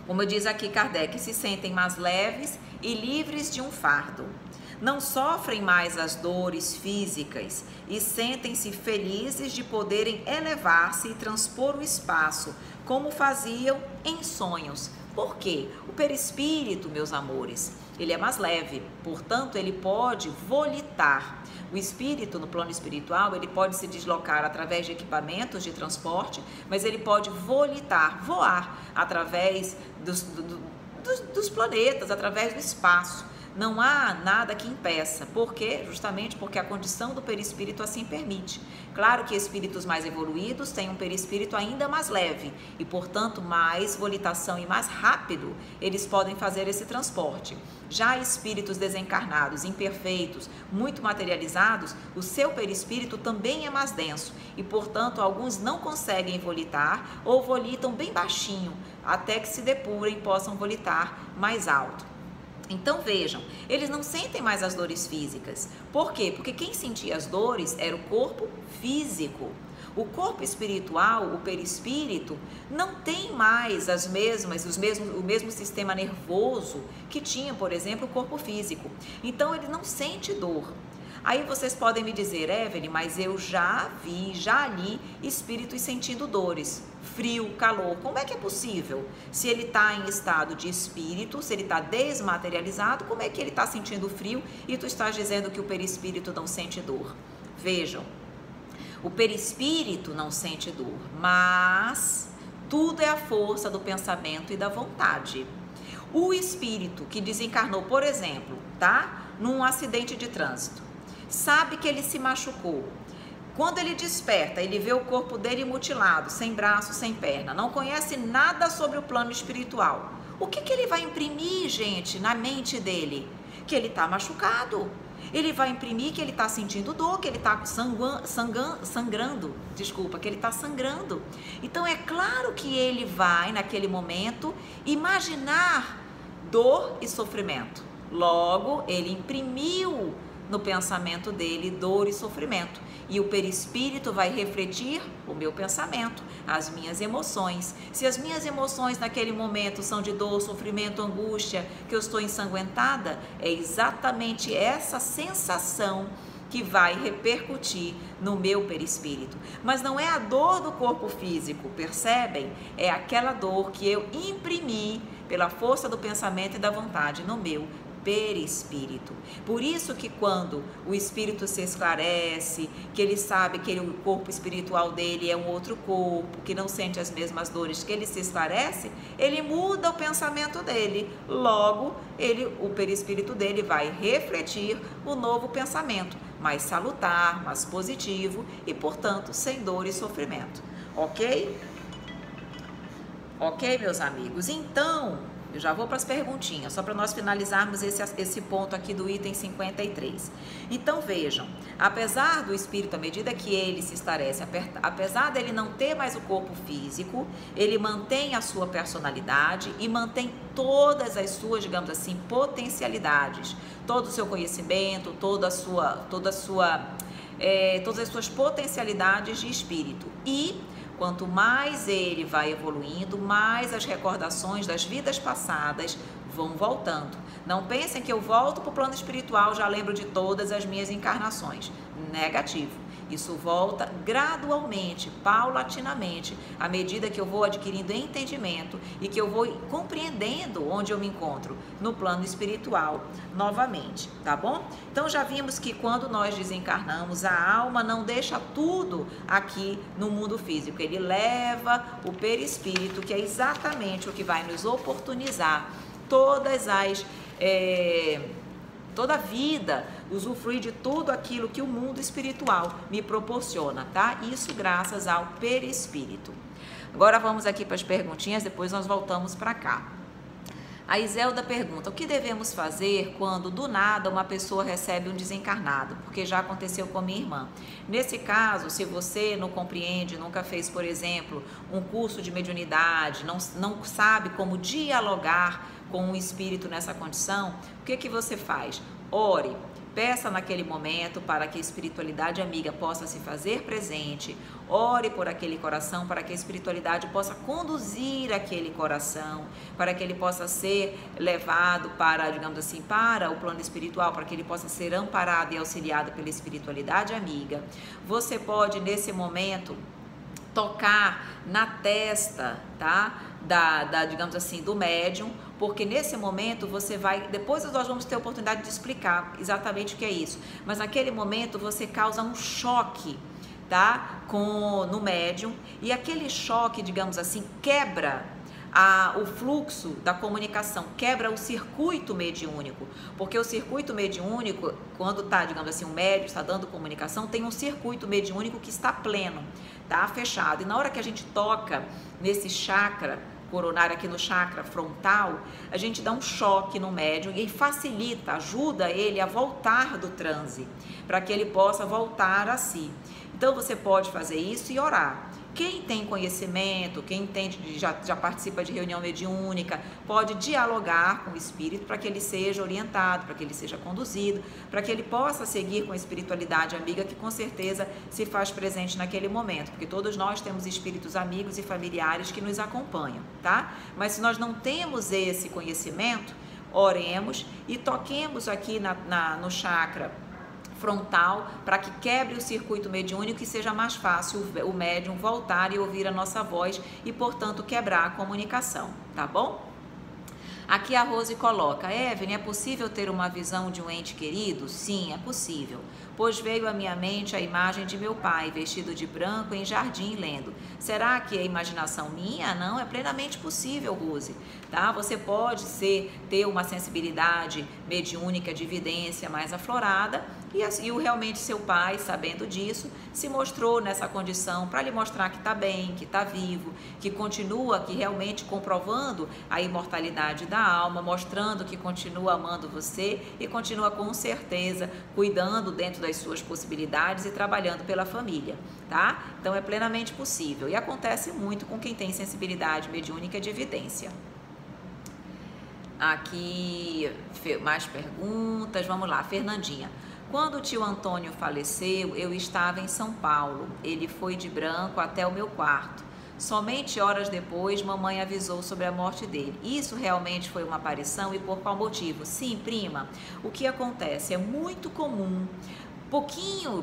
Como diz aqui Kardec, se sentem mais leves e livres de um fardo. Não sofrem mais as dores físicas e sentem-se felizes de poderem elevar-se e transpor o espaço, como faziam em sonhos. Por quê? O perispírito, meus amores, ele é mais leve, portanto, ele pode volitar. O espírito, no plano espiritual, ele pode se deslocar através de equipamentos de transporte, mas ele pode volitar, voar, através dos planetas, através do espaço. Não há nada que impeça. Por quê? Justamente porque a condição do perispírito assim permite. Claro que espíritos mais evoluídos têm um perispírito ainda mais leve e, portanto, mais volitação e mais rápido eles podem fazer esse transporte. Já espíritos desencarnados, imperfeitos, muito materializados, o seu perispírito também é mais denso e, portanto, alguns não conseguem volitar ou volitam bem baixinho, até que se depurem e possam volitar mais alto. Então vejam, eles não sentem mais as dores físicas. Por quê? Porque quem sentia as dores era o corpo físico. O corpo espiritual, o perispírito, não tem mais o mesmo sistema nervoso que tinha, por exemplo, o corpo físico. Então ele não sente dor. Aí vocês podem me dizer, Evelyn, mas eu já li espíritos sentindo dores, frio, calor. Como é que é possível? Se ele está em estado de espírito, se ele está desmaterializado, como é que ele está sentindo frio e tu estás dizendo que o perispírito não sente dor? Vejam, o perispírito não sente dor, mas tudo é a força do pensamento e da vontade. O espírito que desencarnou, por exemplo, tá? Num acidente de trânsito, sabe que ele se machucou. Quando ele desperta, ele vê o corpo dele mutilado, sem braço, sem perna, não conhece nada sobre o plano espiritual. O que ele vai imprimir, gente, na mente dele? Que ele está machucado. Ele vai imprimir que ele está sentindo dor, que ele está sangrando. Que ele está sangrando. Então é claro que ele vai, naquele momento, imaginar dor e sofrimento. Logo, ele imprimiu no pensamento dele dor e sofrimento. e o perispírito vai refletir o meu pensamento, as minhas emoções. Se as minhas emoções naquele momento são de dor, sofrimento, angústia, que eu estou ensanguentada, é exatamente essa sensação que vai repercutir no meu perispírito. Mas não é a dor do corpo físico, percebem? É aquela dor que eu imprimi pela força do pensamento e da vontade no meu perispírito. Por isso que quando o espírito se esclarece, que ele sabe que o corpo espiritual dele é um outro corpo, que não sente as mesmas dores, que ele se esclarece, ele muda o pensamento dele. Logo, o perispírito dele vai refletir o novo pensamento, mais salutar, mais positivo e, portanto, sem dor e sofrimento. Ok? Ok, meus amigos? Então, eu já vou para as perguntinhas, só para nós finalizarmos esse ponto aqui do item 53. Então, vejam, apesar do espírito, à medida que ele se esclarece, apesar dele não ter mais o corpo físico, ele mantém a sua personalidade e mantém todas as suas, digamos assim, potencialidades, todo o seu conhecimento, todas as suas potencialidades de espírito. E quanto mais ele vai evoluindo, mais as recordações das vidas passadas vão voltando. Não pensem que eu volto para o plano espiritual, já lembro de todas as minhas encarnações. Negativo. Isso volta gradualmente, paulatinamente, à medida que eu vou adquirindo entendimento e que eu vou compreendendo onde eu me encontro, no plano espiritual, novamente, tá bom? Então já vimos que quando nós desencarnamos, a alma não deixa tudo aqui no mundo físico, ele leva o perispírito, que é exatamente o que vai nos oportunizar toda a vida, usufruir de tudo aquilo que o mundo espiritual me proporciona, tá? Isso graças ao perispírito. Agora vamos aqui para as perguntinhas, depois nós voltamos para cá. A Iselda pergunta: o que devemos fazer quando do nada uma pessoa recebe um desencarnado? Porque já aconteceu com minha irmã. Nesse caso, se você não compreende, nunca fez, por exemplo, um curso de mediunidade, não sabe como dialogar com um espírito nessa condição, o que você faz? Ore, peça naquele momento para que a espiritualidade amiga possa se fazer presente, ore por aquele coração para que a espiritualidade possa conduzir aquele coração, para que ele possa ser levado para, digamos assim, para o plano espiritual, para que ele possa ser amparado e auxiliado pela espiritualidade amiga. Você pode, nesse momento, tocar na testa, tá? Digamos assim, do médium, porque nesse momento você vai, depois nós vamos ter a oportunidade de explicar exatamente o que é isso, mas naquele momento você causa um choque, tá? No médium, e aquele choque, digamos assim, quebra o fluxo da comunicação, quebra o circuito mediúnico, porque o circuito mediúnico, quando está, digamos assim, o médium está dando comunicação, tem um circuito mediúnico que está pleno, tá? Fechado, e na hora que a gente toca nesse chakra coronário, aqui no chakra frontal, a gente dá um choque no médium e facilita, ajuda ele a voltar do transe, para que ele possa voltar a si. Então você pode fazer isso e orar. Quem tem conhecimento, quem entende, já participa de reunião mediúnica, pode dialogar com o espírito para que ele seja orientado, para que ele seja conduzido, para que ele possa seguir com a espiritualidade amiga que com certeza se faz presente naquele momento, porque todos nós temos espíritos amigos e familiares que nos acompanham, tá? Mas se nós não temos esse conhecimento, oremos e toquemos aqui no chakra frontal para que quebre o circuito mediúnico e seja mais fácil o médium voltar e ouvir a nossa voz e, portanto, quebrar a comunicação, tá bom? Aqui a Rose coloca: Evelyn, é possível ter uma visão de um ente querido? Sim, é possível, pois veio à minha mente a imagem de meu pai, vestido de branco em jardim lendo. Será que é imaginação minha? Não, é plenamente possível, Rose, tá? Você pode ter uma sensibilidade mediúnica de evidência mais aflorada, e realmente seu pai, sabendo disso, se mostrou nessa condição para lhe mostrar que está bem, que está vivo, que continua, que realmente comprovando a imortalidade da alma, mostrando que continua amando você e continua com certeza cuidando dentro das suas possibilidades e trabalhando pela família, tá? Então é plenamente possível e acontece muito com quem tem sensibilidade mediúnica de evidência. Aqui mais perguntas, vamos lá, Fernandinha. Quando o tio Antônio faleceu, eu estava em São Paulo. Ele foi de branco até o meu quarto. Somente horas depois, mamãe avisou sobre a morte dele. Isso realmente foi uma aparição e por qual motivo? Sim, prima, o que acontece? É muito comum,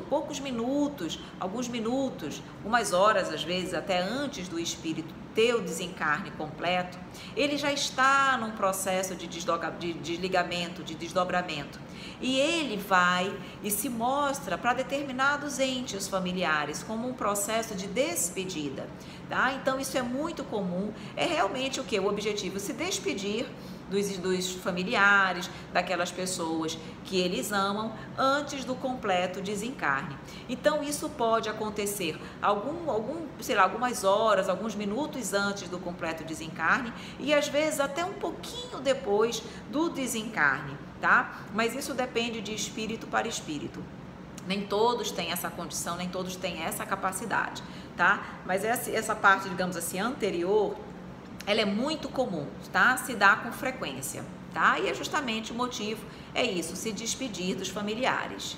poucos minutos, alguns minutos, umas horas às vezes, até antes do espírito ter o desencarne completo, ele já está num processo de desligamento, de desdobramento. E ele vai e se mostra para determinados entes familiares como um processo de despedida, tá? Então isso é muito comum, é realmente o que? O objetivo, se despedir dos familiares, daquelas pessoas que eles amam antes do completo desencarne. Então isso pode acontecer algumas horas, alguns minutos antes do completo desencarne e às vezes até um pouquinho depois do desencarne, tá? Mas isso depende de espírito para espírito. Nem todos têm essa condição, nem todos têm essa capacidade, tá? Mas essa parte, digamos assim, anterior, ela é muito comum, tá? Se dá com frequência, tá? E é justamente o motivo, é isso, se despedir dos familiares.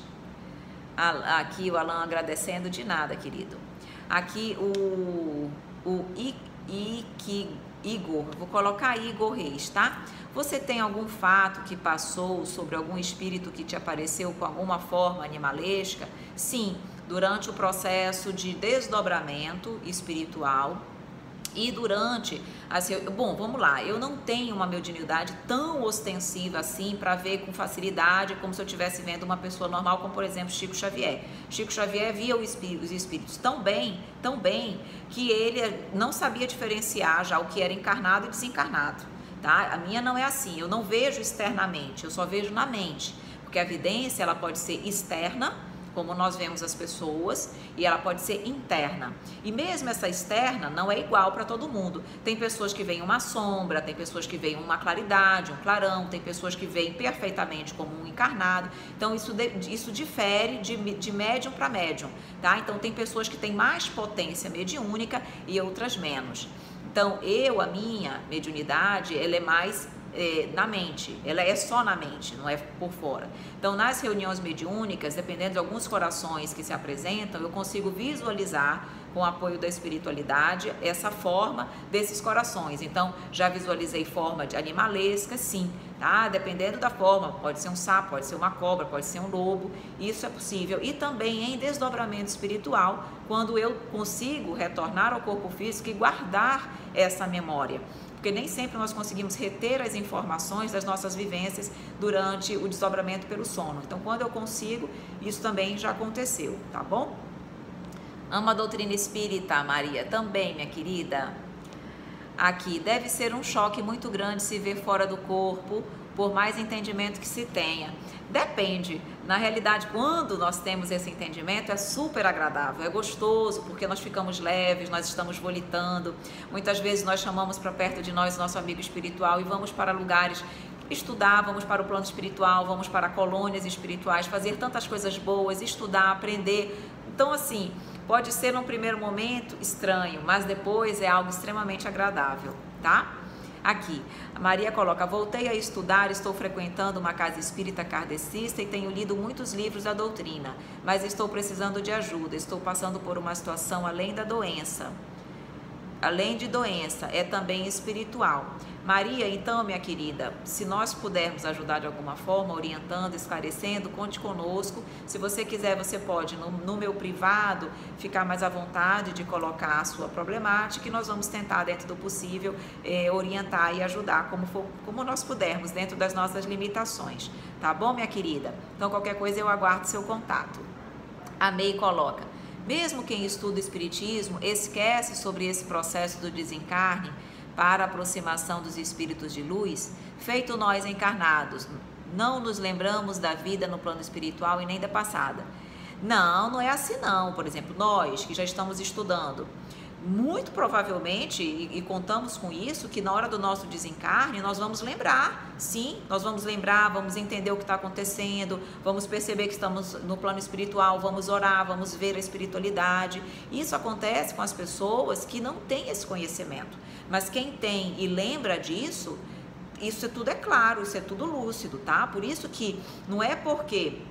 Aqui o Alan agradecendo, de nada, querido. Aqui o Igor, vou colocar Igor Reis, tá? Você tem algum fato que passou sobre algum espírito que te apareceu com alguma forma animalesca? Sim, durante o processo de desdobramento espiritual. E durante, assim, bom, vamos lá, eu não tenho uma mediunidade tão ostensiva assim para ver com facilidade como se eu estivesse vendo uma pessoa normal, como por exemplo Chico Xavier. Chico Xavier via os espíritos tão bem, que ele não sabia diferenciar já o que era encarnado e desencarnado, tá? A minha não é assim, eu não vejo externamente, eu só vejo na mente, porque a vidência ela pode ser externa, como nós vemos as pessoas, e ela pode ser interna. E mesmo essa externa não é igual para todo mundo. Tem pessoas que veem uma sombra, tem pessoas que veem uma claridade, um clarão, tem pessoas que veem perfeitamente como um encarnado. Então isso difere de médium para médium, tá? Então tem pessoas que têm mais potência mediúnica e outras menos. Então a minha mediunidade, ela é mais na mente, ela é só na mente, não é por fora. Então, nas reuniões mediúnicas, dependendo de alguns corações que se apresentam, eu consigo visualizar, com o apoio da espiritualidade, essa forma desses corações. Então, já visualizei forma de animalesca, sim, tá? Dependendo da forma, pode ser um sapo, pode ser uma cobra, pode ser um lobo, isso é possível. E também em desdobramento espiritual, quando eu consigo retornar ao corpo físico e guardar essa memória. Porque nem sempre nós conseguimos reter as informações das nossas vivências durante o desdobramento pelo sono. Então, quando eu consigo, isso também já aconteceu, tá bom? Amo a doutrina espírita, Maria, também, minha querida. Aqui, deve ser um choque muito grande se ver fora do corpo, por mais entendimento que se tenha. Depende. Na realidade, quando nós temos esse entendimento, é super agradável, é gostoso, porque nós ficamos leves, nós estamos volitando. Muitas vezes nós chamamos para perto de nós nosso amigo espiritual e vamos para lugares estudar, vamos para o plano espiritual, vamos para colônias espirituais, fazer tantas coisas boas, estudar, aprender. Então, assim, pode ser num primeiro momento estranho, mas depois é algo extremamente agradável, tá? Aqui, a Maria coloca, voltei a estudar, estou frequentando uma casa espírita kardecista e tenho lido muitos livros da doutrina, mas estou precisando de ajuda, estou passando por uma situação além da doença. Além de doença, é também espiritual. Maria, então, minha querida, se nós pudermos ajudar de alguma forma, orientando, esclarecendo, conte conosco. Se você quiser, você pode, no meu privado, ficar mais à vontade de colocar a sua problemática e nós vamos tentar, dentro do possível, orientar e ajudar como nós pudermos, dentro das nossas limitações. Tá bom, minha querida? Então, qualquer coisa, eu aguardo seu contato. A May coloca, mesmo quem estuda o espiritismo esquece sobre esse processo do desencarne para a aproximação dos espíritos de luz, feito nós encarnados, não nos lembramos da vida no plano espiritual e nem da passada. Não é assim não. Por exemplo, nós que já estamos estudando, muito provavelmente, e contamos com isso, que na hora do nosso desencarne nós vamos lembrar, sim, nós vamos lembrar, vamos entender o que está acontecendo, vamos perceber que estamos no plano espiritual, vamos orar, vamos ver a espiritualidade. Isso acontece com as pessoas que não têm esse conhecimento, mas quem tem e lembra disso, isso tudo é claro, isso é tudo lúcido, tá? Por isso que não é porque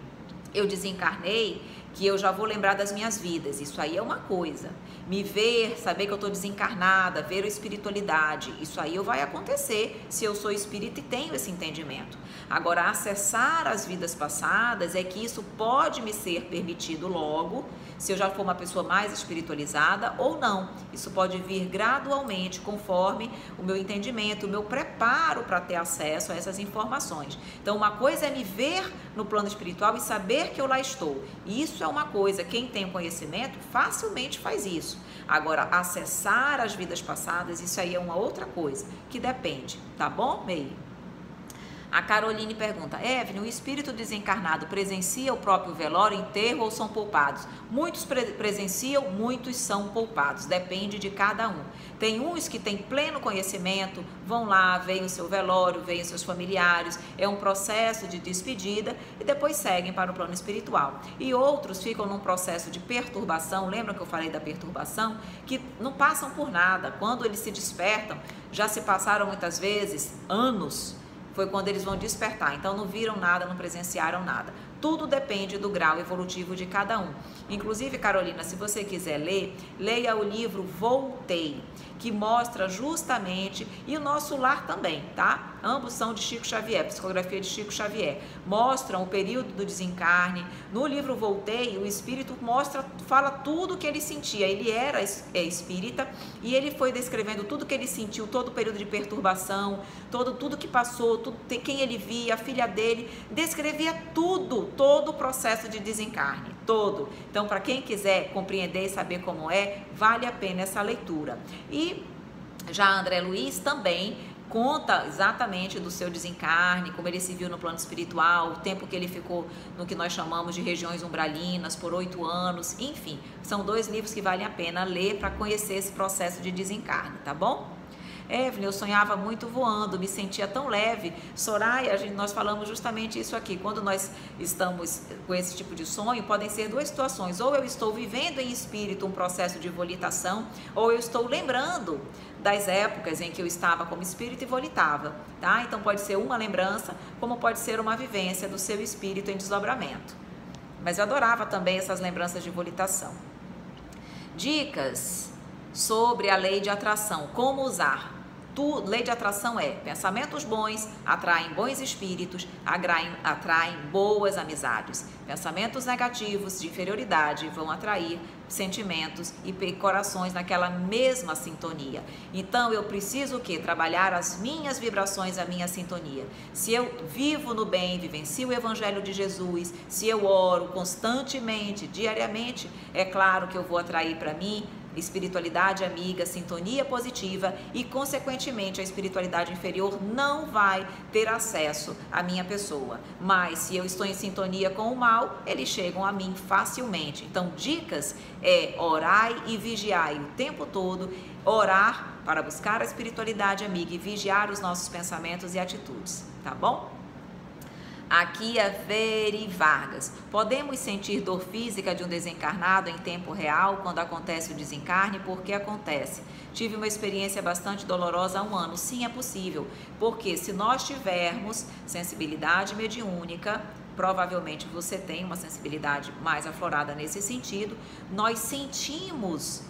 eu desencarnei, que eu já vou lembrar das minhas vidas. Isso aí é uma coisa. Me ver, saber que eu estou desencarnada, ver a espiritualidade, isso aí vai acontecer se eu sou espírita e tenho esse entendimento. Agora, acessar as vidas passadas é que isso pode me ser permitido logo, se eu já for uma pessoa mais espiritualizada ou não. Isso pode vir gradualmente, conforme o meu entendimento, o meu preparo para ter acesso a essas informações. Então, uma coisa é me ver no plano espiritual e saber que eu lá estou. Isso é uma coisa, quem tem conhecimento facilmente faz isso. Agora, acessar as vidas passadas, isso aí é uma outra coisa, que depende, tá bom, Meire? A Caroline pergunta, Evelyn, o espírito desencarnado presencia o próprio velório, enterro ou são poupados? Muitos presenciam, muitos são poupados, depende de cada um. Tem uns que têm pleno conhecimento, vão lá, veem o seu velório, veem os seus familiares, é um processo de despedida e depois seguem para o plano espiritual. E outros ficam num processo de perturbação, lembra que eu falei da perturbação? Que não passam por nada, quando eles se despertam, já se passaram muitas vezes anos, foi quando eles vão despertar, então não viram nada, não presenciaram nada. Tudo depende do grau evolutivo de cada um. Inclusive, Carolina, se você quiser ler, leia o livro Voltei, que mostra justamente, e o Nosso Lar também, tá? Ambos são de Chico Xavier, psicografia de Chico Xavier. Mostram o período do desencarne. No livro Voltei, o espírito fala tudo o que ele sentia. Ele era espírita e ele foi descrevendo tudo que ele sentiu, todo o período de perturbação, tudo que passou, quem ele via, a filha dele, descrevia tudo, todo o processo de desencarne, todo. Então, para quem quiser compreender e saber como é, vale a pena essa leitura. E já André Luiz também conta exatamente do seu desencarne, como ele se viu no plano espiritual, o tempo que ele ficou no que nós chamamos de regiões umbralinas, por 8 anos, enfim. São 2 livros que valem a pena ler para conhecer esse processo de desencarne, tá bom? Evelyn, eu sonhava muito voando, me sentia tão leve. Soraya, nós falamos justamente isso aqui. Quando nós estamos com esse tipo de sonho, podem ser 2 situações. Ou eu estou vivendo em espírito um processo de volitação, ou eu estou lembrando das épocas em que eu estava como espírito e volitava, tá? Então pode ser uma lembrança, como pode ser uma vivência do seu espírito em desdobramento. Mas eu adorava também essas lembranças de volitação. Dicas sobre a lei de atração, como usar. Lei de atração é: pensamentos bons atraem bons espíritos, atraem boas amizades. Pensamentos negativos de inferioridade vão atrair sentimentos e corações naquela mesma sintonia. Então eu preciso o quê? Trabalhar as minhas vibrações, a minha sintonia. Se eu vivo no bem, vivencio o Evangelho de Jesus, se eu oro constantemente, diariamente, é claro que eu vou atrair para mim espiritualidade amiga, sintonia positiva e, consequentemente, a espiritualidade inferior não vai ter acesso à minha pessoa. Mas, se eu estou em sintonia com o mal, eles chegam a mim facilmente. Então, dicas é orai e vigiai o tempo todo, orar para buscar a espiritualidade amiga e vigiar os nossos pensamentos e atitudes, tá bom? Aqui é Veri Vargas. Podemos sentir dor física de um desencarnado em tempo real quando acontece o desencarne? Por que acontece? Tive uma experiência bastante dolorosa há 1 ano. Sim, é possível. Porque se nós tivermos sensibilidade mediúnica, provavelmente você tem uma sensibilidade mais aflorada nesse sentido, nós sentimos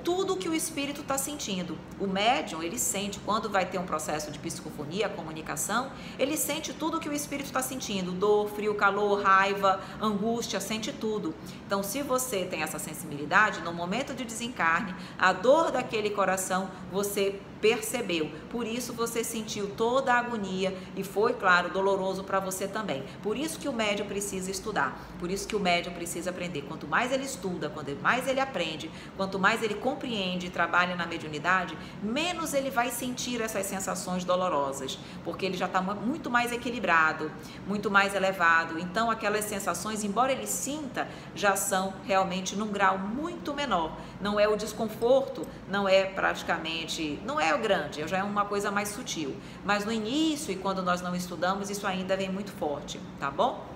tudo que o espírito está sentindo. O médium, ele sente, quando vai ter um processo de psicofonia, comunicação, ele sente tudo que o espírito está sentindo, dor, frio, calor, raiva, angústia, sente tudo. Então, se você tem essa sensibilidade, no momento de desencarne, a dor daquele coração, você percebeu, por isso você sentiu toda a agonia e foi, claro, doloroso para você também. Por isso que o médium precisa estudar, por isso que o médium precisa aprender. Quanto mais ele estuda, quanto mais ele aprende, quanto mais ele compreende e trabalha na mediunidade, menos ele vai sentir essas sensações dolorosas, porque ele já está muito mais equilibrado, muito mais elevado. Então aquelas sensações, embora ele sinta, já são realmente num grau muito menor. Não é o desconforto, não é praticamente, não é o grande, já é uma coisa mais sutil. Mas no início e quando nós não estudamos, isso ainda vem muito forte, tá bom?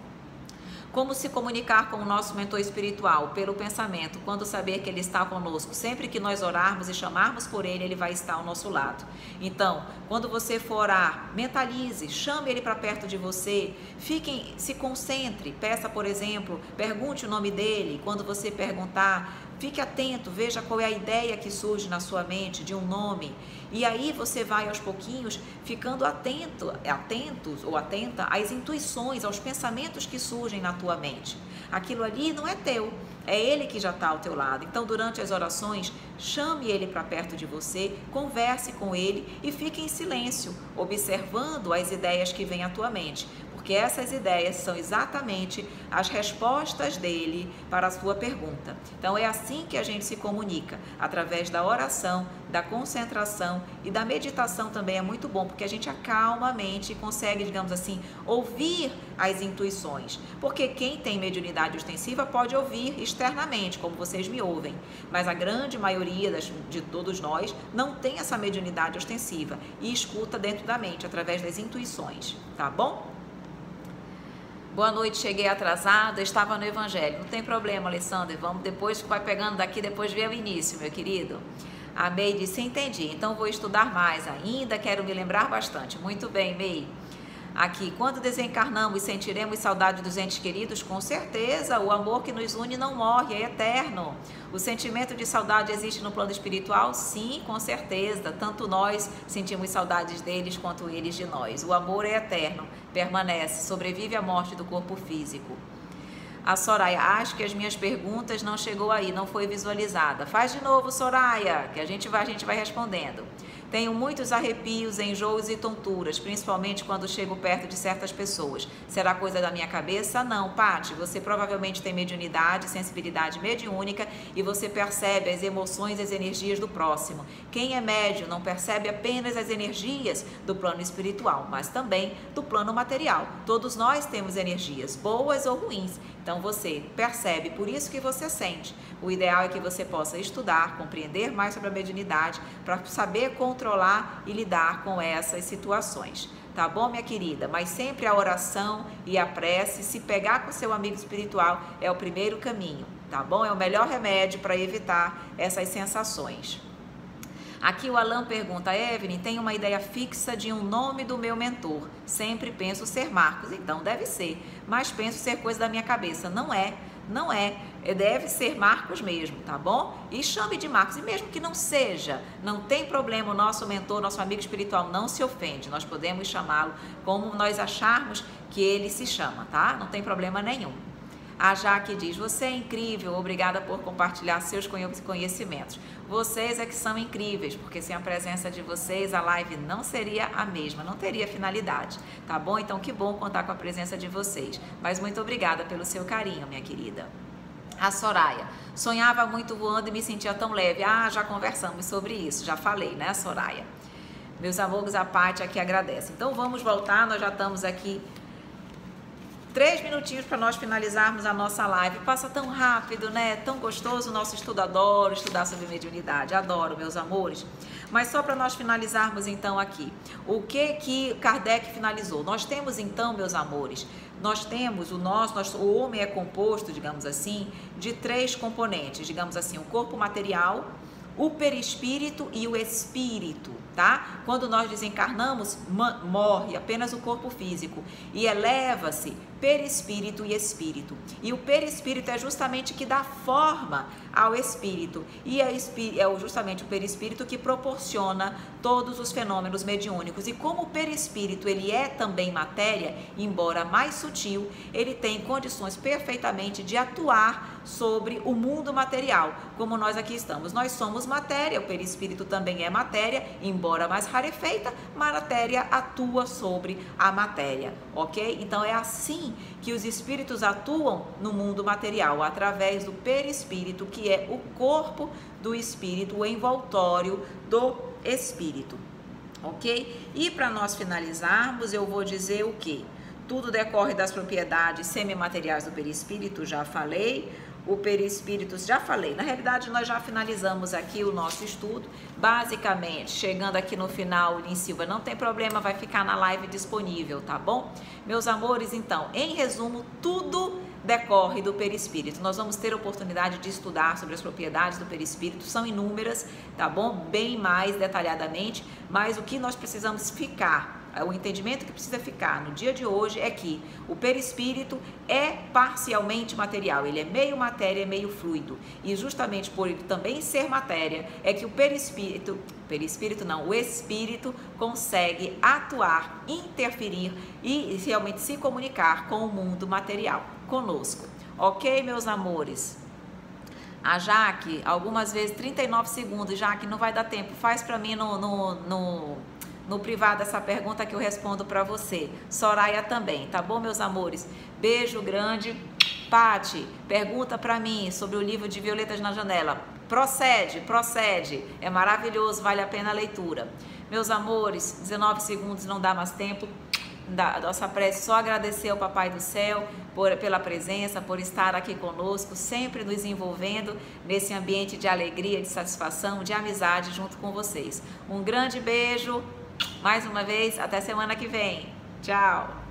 Como se comunicar com o nosso mentor espiritual? Pelo pensamento. Quando saber que ele está conosco, sempre que nós orarmos e chamarmos por ele, ele vai estar ao nosso lado. Então, quando você for orar, mentalize, chame ele para perto de você, se concentre, peça, por exemplo, pergunte o nome dele. Quando você perguntar, fique atento, veja qual é a ideia que surge na sua mente de um nome. E aí você vai aos pouquinhos ficando atentos ou atenta às intuições, aos pensamentos que surgem na tua mente. Aquilo ali não é teu, é ele que já está ao teu lado. Então, durante as orações, chame ele para perto de você, converse com ele e fique em silêncio, observando as ideias que vêm à tua mente. Porque essas ideias são exatamente as respostas dele para a sua pergunta. Então, é assim que a gente se comunica, através da oração, da concentração e da meditação também é muito bom, porque a gente acalma a mente e consegue, digamos assim, ouvir as intuições. Porque quem tem mediunidade ostensiva pode ouvir externamente, como vocês me ouvem, mas a grande maioria de todos nós não tem essa mediunidade ostensiva e escuta dentro da mente, através das intuições, tá bom? Boa noite, cheguei atrasada, estava no Evangelho. Não tem problema, Alessandra, vamos depois, vai pegando daqui, depois vê o início, meu querido. A May disse, entendi, então vou estudar mais ainda, quero me lembrar bastante. Muito bem, May. Aqui, quando desencarnamos, sentiremos saudade dos entes queridos? Com certeza, o amor que nos une não morre, é eterno. O sentimento de saudade existe no plano espiritual? Sim, com certeza. Tanto nós sentimos saudades deles, quanto eles de nós. O amor é eterno, permanece, sobrevive à morte do corpo físico. A Soraya, acho que as minhas perguntas não chegou aí, não foi visualizada. Faz de novo, Soraya, que a gente vai respondendo. Tenho muitos arrepios, enjoos e tonturas, principalmente quando chego perto de certas pessoas. Será coisa da minha cabeça? Não, Paty, você provavelmente tem mediunidade, sensibilidade mediúnica e você percebe as emoções e as energias do próximo. Quem é médium não percebe apenas as energias do plano espiritual, mas também do plano material. Todos nós temos energias, boas ou ruins. Então você percebe, por isso que você sente. O ideal é que você possa estudar, compreender mais sobre a mediunidade, para saber controlar e lidar com essas situações. Tá bom, minha querida? Mas sempre a oração e a prece, se pegar com seu amigo espiritual, é o primeiro caminho, tá bom? É o melhor remédio para evitar essas sensações. Aqui o Alan pergunta, Evelyn, tenho uma ideia fixa de um nome do meu mentor. Sempre penso ser Marcos. Então, deve ser. Mas penso ser coisa da minha cabeça. Não é. Deve ser Marcos mesmo, tá bom? E chame de Marcos. E mesmo que não seja, não tem problema, o nosso mentor, nosso amigo espiritual não se ofende. Nós podemos chamá-lo como nós acharmos que ele se chama, tá? Não tem problema nenhum. A Jaque diz, você é incrível, obrigada por compartilhar seus conhecimentos. Vocês é que são incríveis, porque sem a presença de vocês a live não seria a mesma, não teria finalidade, tá bom? Então que bom contar com a presença de vocês. Mas muito obrigada pelo seu carinho, minha querida. A Soraya, sonhava muito voando e me sentia tão leve. Ah, já conversamos sobre isso, já falei, né, Soraya? Meus amigos, a Paty aqui agradece. Então vamos voltar, nós já estamos aqui 3 minutinhos para nós finalizarmos a nossa live. Passa tão rápido, né? Tão gostoso o nosso estudo. Adoro estudar sobre mediunidade. Adoro, meus amores. Mas só para nós finalizarmos então aqui. O que Kardec finalizou? Nós temos então, meus amores, nós temos o homem é composto, digamos assim, de 3 componentes. Digamos assim, o corpo material, o perispírito e o espírito, tá? Quando nós desencarnamos, morre apenas o corpo físico e eleva-se perispírito e espírito. E o perispírito é justamente que dá forma ao espírito e é justamente o perispírito que proporciona todos os fenômenos mediúnicos. E como o perispírito ele é também matéria, embora mais sutil, ele tem condições perfeitamente de atuar sobre o mundo material, como nós aqui estamos. Nós somos matéria, o perispírito também é matéria, embora mais rarefeita, matéria atua sobre a matéria, ok? Então é assim que os espíritos atuam no mundo material, através do perispírito, que é o corpo do espírito, o envoltório do espírito, ok? E para nós finalizarmos, eu vou dizer o quê? Tudo decorre das propriedades semimateriais do perispírito, já falei. O perispírito, já falei, na realidade nós já finalizamos aqui o nosso estudo, basicamente, chegando aqui no final, Lin Silva, não tem problema, vai ficar na live disponível, tá bom? Meus amores, então, em resumo, tudo decorre do perispírito. Nós vamos ter a oportunidade de estudar sobre as propriedades do perispírito, são inúmeras, tá bom? Bem mais detalhadamente, mas o que nós precisamos ficar, o entendimento que precisa ficar no dia de hoje é que o perispírito é parcialmente material, ele é meio matéria, meio fluido, e justamente por ele também ser matéria, é que o o espírito consegue atuar, interferir e realmente se comunicar com o mundo material, conosco. Ok, meus amores? A Jaque, algumas vezes, 39 segundos, Jaque, não vai dar tempo, faz para mim no privado essa pergunta que eu respondo para você. Soraya também, tá bom, meus amores? Beijo grande. Pati, pergunta para mim sobre o livro de Violetas na Janela. Procede, é maravilhoso, vale a pena a leitura. Meus amores, 19 segundos, não dá mais tempo. Da nossa prece, só agradecer ao Papai do Céu pela presença, por estar aqui conosco, sempre nos envolvendo nesse ambiente de alegria, de satisfação, de amizade junto com vocês. Um grande beijo, mais uma vez, até semana que vem. Tchau!